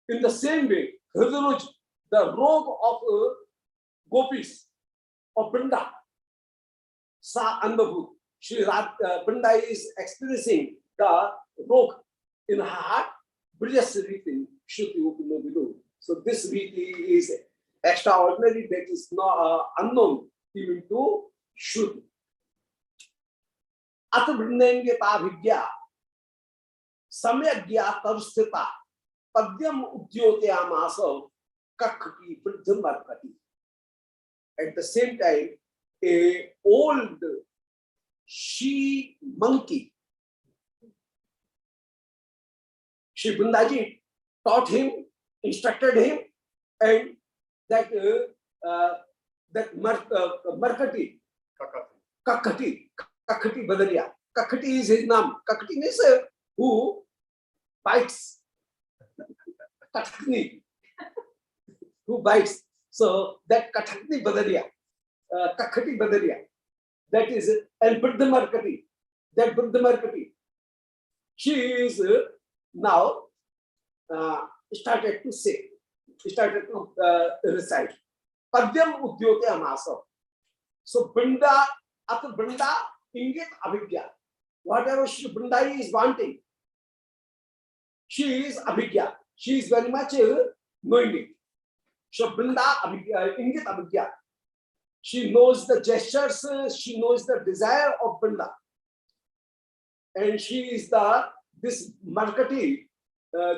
In the same way, Hridaruj, the robe of gopis of Vrinda, sa andabhut. Shri Vrinda is experiencing the robe in her heart. Brijas Riti Shruti Upino Vidu. So this Riti is extraordinary, that is not unknown even to Shruti. At Vrindengeta Vidya, Samyagya Tarstita, Padyam Udyotyamasa Kakati Vridhamarkati. At the same time, a old she monkey, Shri Vrindaji taught him, instructed him, and that Markati, Kakati Badaria. Kakati is his name. Kakati means who bites. Kathakni, who bites. So that Kathakni Badaria, Kakati Badaria, that is, and Vridhamarkati, that Vridhamarkati, she is now started to recite. Padyam Udyote Amasa. So Vrinda, at Vrinda, Ingit Abhigya. Whatever Vrinda is wanting, she is Abhigya. She is very much knowing it. So Vrinda Abhigya, Ingit Abhigya. She knows the gestures, she knows the desire of Vrinda. And she is this Markati,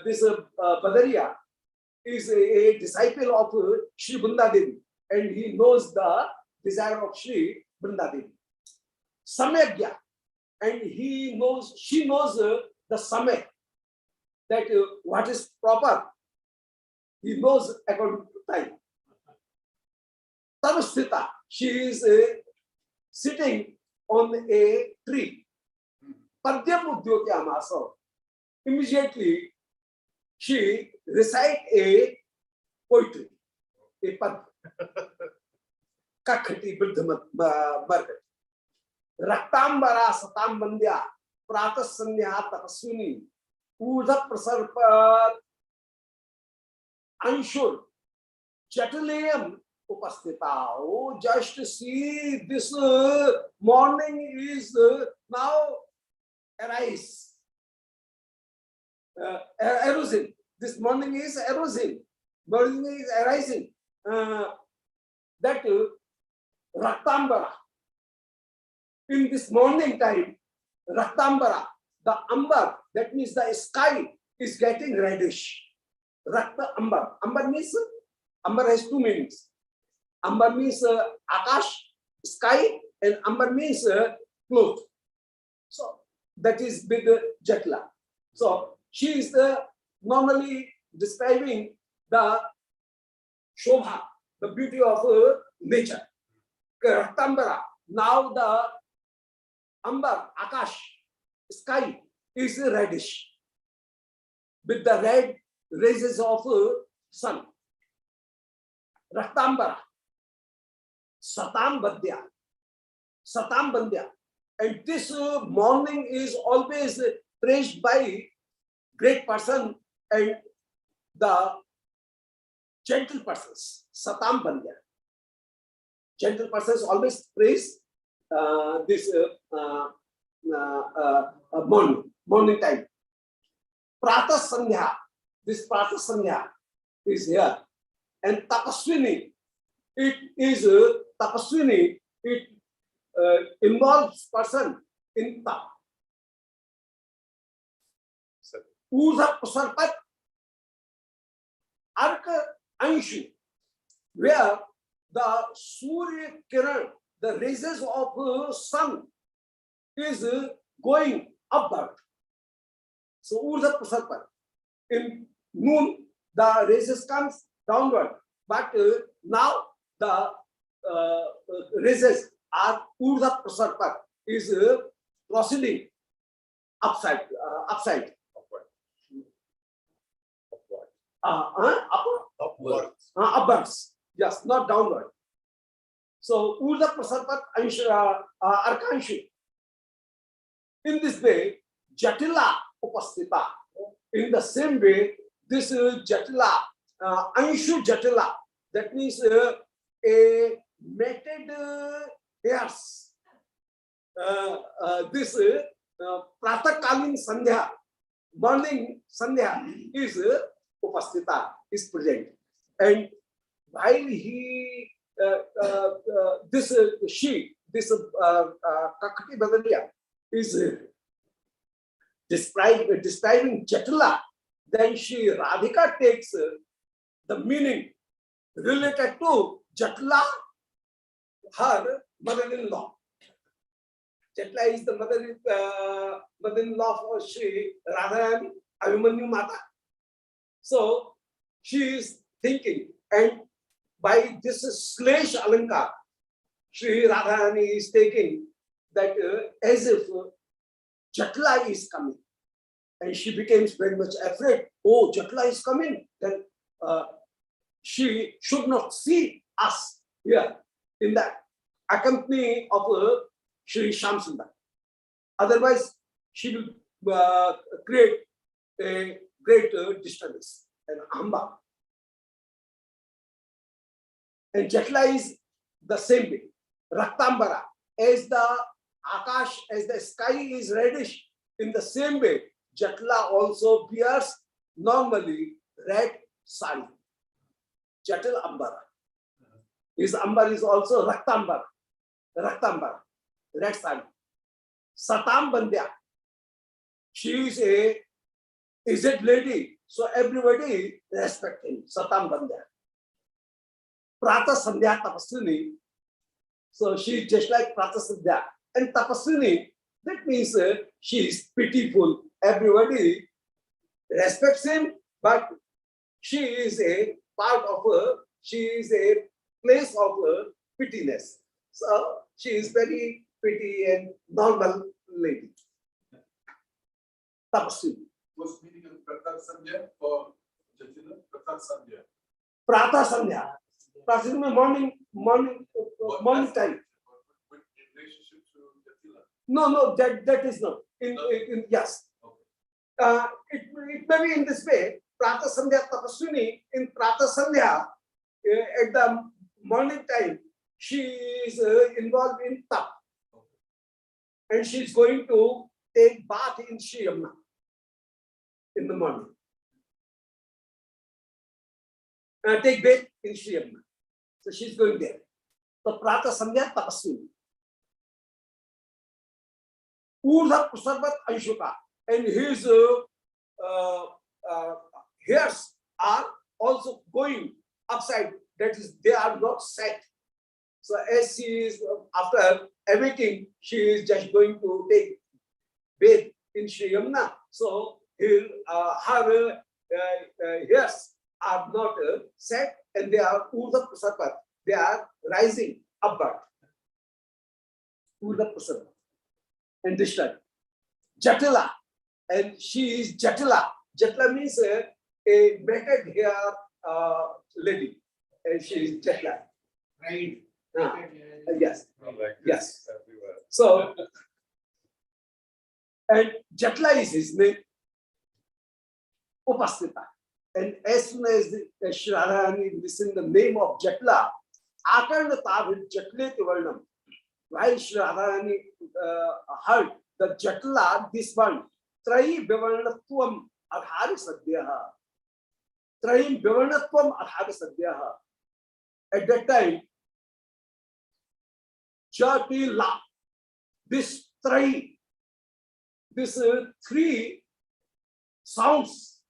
this Badaria, is a disciple of Shri Vrinda Devi. And he knows the desire of Shri Vrinda Devi. Samyagya. And she knows the Samay, that what is proper. He knows according to time. Tarasthita, she is sitting on a tree. Padyam Udyotyamasa. Immediately, she recite a poetry, a pad. Kakhati Vridhamarkati. Raktambara Satam Bandya, Pratas Sandhya Tapaswini, Udha Prasarpat, Anshur, Chatalayam Upastita. Oh, just to see this morning is now arise. Arising. This morning is arising. Morning is arising. That Raktambara. In this morning time, Raktambara, the ambar, that means the sky is getting reddish. Rakta ambar. Ambar has two meanings. Ambar means akash, sky, and ambar means cloth. So that is with Jatla. So she is normally describing the Shobha, the beauty of nature. Raktambara. Now the ambar, akash, sky is reddish with the red rays of sun. Raktambara, Satam Bandya, Satam Bandya. And this morning is always praised by great person and the gentle persons. Satam Bandya. Gentle persons always praise this morning time. Prata Sandhya, this Prata Sandhya is here. And Tapaswini, it is Tapaswini, it involves person in Tap. Udha Pasarpat, Arka Anshu, where the Surya Kiran, the rays of sun is going upward. So Urdha Prasarpat. In noon, the rays comes downward. But now the races are Urdhva Prasarpat is proceeding upside. Upward. Upwards. Upwards. Yes, not downward. So Urdhva Prasarpat Arkanshu. In this way, Jatila Upastita. In the same way, this Jatila, Anshu Jatila, that means a mated hairs. This Pratakalin Sandhya, morning Sandhya is Upastita, is present. And while he, this Kakati Badaliya is describing Jatila, then she Radhika takes the meaning related to Jatila, her mother-in-law. Jatila is the mother-in-law for Sri Radha and Abhimanyu Mata. So she is thinking, and by this slash alankar, Sri Radharani is taking that as if Jatila is coming, and she becomes very much afraid. Oh, Jatila is coming. Then she should not see us here in the accompany of Sri Shamsundar. Otherwise, she will create a great disturbance and ahamba. And Jatila is the same way. Raktambara, as the Akash, as the sky is reddish, in the same way, Jatila also wears normally red sari. Jatil Ambara. His Ambar is also Raktambara. Raktambara, red sari. Satam Bandya. She is a aged lady, so everybody respect him. Satam Bandya. Prata Sandhya Tapaswini. So she is just like Prata Sandhya. And Tapaswini, that means she is pitiful. Everybody respects him, but she is a part of her, she is a place of her pittiness. So she is very pretty and normal lady. Tapaswini. What's the meaning of Pratak Sandhya for Jatila? Pratak Sandhya. Prata Sandhya. Prata Sandhya morning time. In relationship to Jatila? No, that is not. Yes. Okay. It may be in this way. Prata Sandhya Tapaswini, in Prata Sandhya, at the morning time, she is involved in tap. Okay. And she is going to take bath in Sri Yamuna in the morning. Take bath in Sri Yamuna. So she is going there. So Prata Sandhya Tapaswini. Urdhva Prasarpat Anshuka. And his hairs are also going upside. That is, they are not set. So as she is, after awaking, she is just going to take bath in Sri Yamuna. So her hairs are not set, and they are Urdhva Prasarpat. They are rising upward. Urdhva Prasarpat. And this time, Jatila. And she is Jatila. Jatila means a matted hair lady. And she is Jatila. Right. Yes. Not like this Yes. everywhere. So, and Jatila is his name. Upastita. And as soon as Sri Radharani listened the name of Jatila, Akarna Tavid Jatleti Varnam. While Sri Radharani heard the Jatila, this one, Trayi Vivarnatvam Adhari Sadhyaha. Trayi Vivarnatvam Adhari Sadhyaha. At that time, Jatila, this Trayi, this three sounds,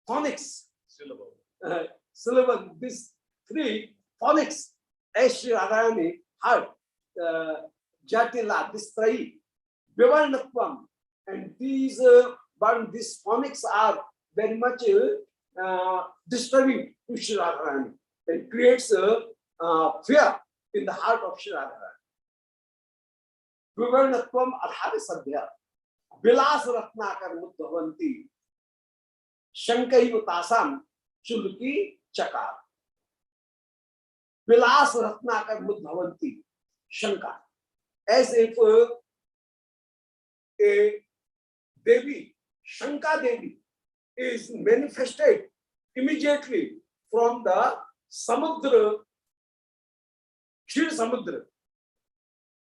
phonics, syllable, this three phonics, as Sri Radharani heard, Jatila, this Trayi, Vivarnatvam, and these phonics are very much disturbing to Sri Radharani and creates fear in the heart of Sri Radharani. Vivarnatvam adhari sadhya vilas ratnakar muddhavanti shankaiva tasam chulki chakar. Vilas ratnakar muddhavanti shanka, as if a Devi, Shanka Devi, is manifested immediately from the Samudra, Shri Samudra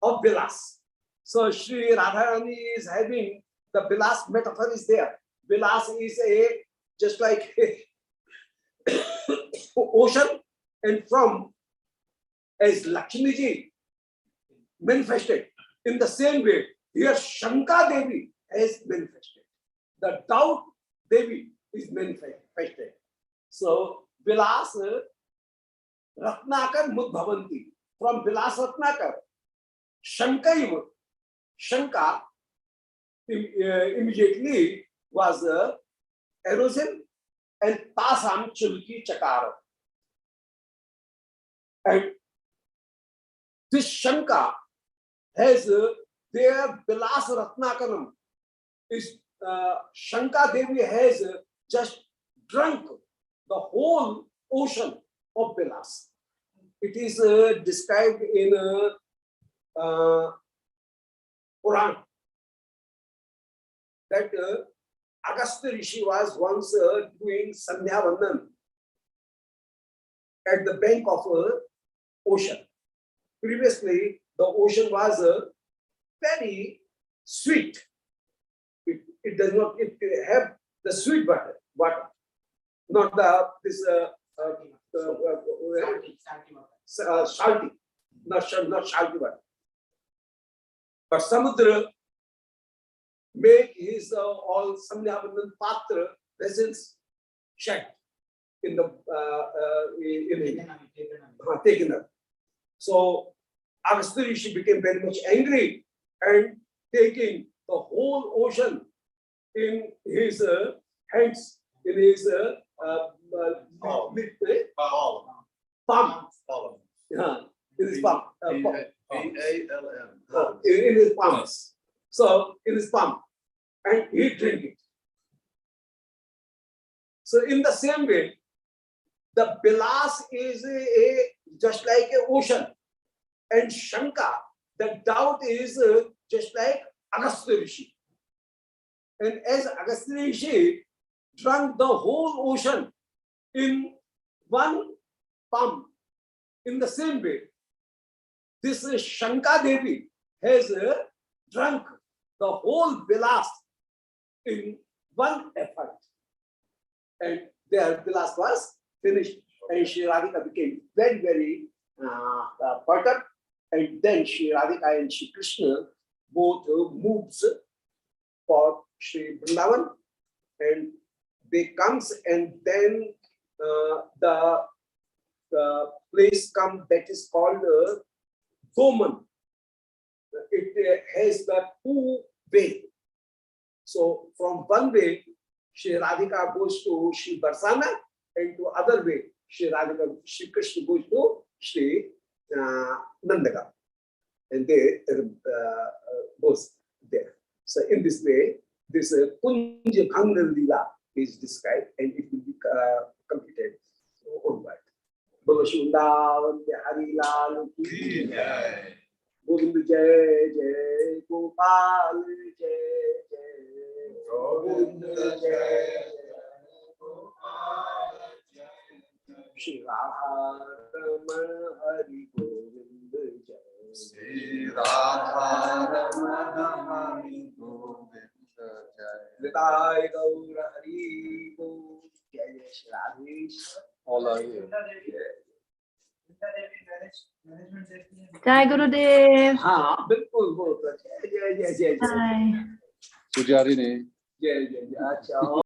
of Vilas. So Shri Radharani is having the Vilas metaphor is there. Vilas is just like a ocean, and from as Lakshmi Ji manifested in the same way, here Shanka Devi has manifested. The doubt Devi is manifested. So Vilas Ratnakar Mudbhavanti. From Vilas Ratnakar, Shankaiva, Shanka immediately was erosion and Tasam Chulki Chakara. And this Shanka has their Vilas Ratnakaram is Shanka Devi has just drunk the whole ocean of Vilas. It is described in Puran that Agastya Rishi was once doing Sandhya Vandan at the bank of ocean. Previously, the ocean was very sweet. It does not have the sweet water, not the this salty, not salty water. But Samudra make his all Sandhyavandan Patra vessels shed in the taken up. So Agastya Rishi became very much angry and taking the whole ocean in his hands, in his palm. Yeah, in his palm. P-A-L-M. In his palms. So in his palm, and he drank it. So in the same way, the Vilas is just like an ocean, and Shanka, the doubt is just like Agastya Rishi. And as Agastya Rishi drank the whole ocean in one palm, in the same way, this Shanka Devi has drunk the whole Vilas in one effort. And their Vilas was finished. And Shri Radhika became very, very perturbed. And then Shri Radhika and Shri Krishna both moves for Shri Vrindavan, and they comes, and then the place come that is called Goman. It has the two way. So from one way, Shri Radhika goes to Shri Barsana, and to other way, Shri Radhika, Shri Krishna goes to Shri Nandaka, and they both there. So in this way, this Kunja Bhanga Lila is described, and it will be completed onward. Bolo Vrindavan Bihari Lal ki jai. Govind Jai Jai, Gopal Jai Jai, Govind Jai Jai, Gopal Jai, Shri Radha Hari Govind Jai, Sri Radha Hari Govind Jai. Vidai Gaura Hari Govind Jai, Shri Radhesh. All are here. Jai Gurudev. हाँ बिल्कुल बहुत अच्छा जय जय जय जय पुजारी ने जय जय अच्छा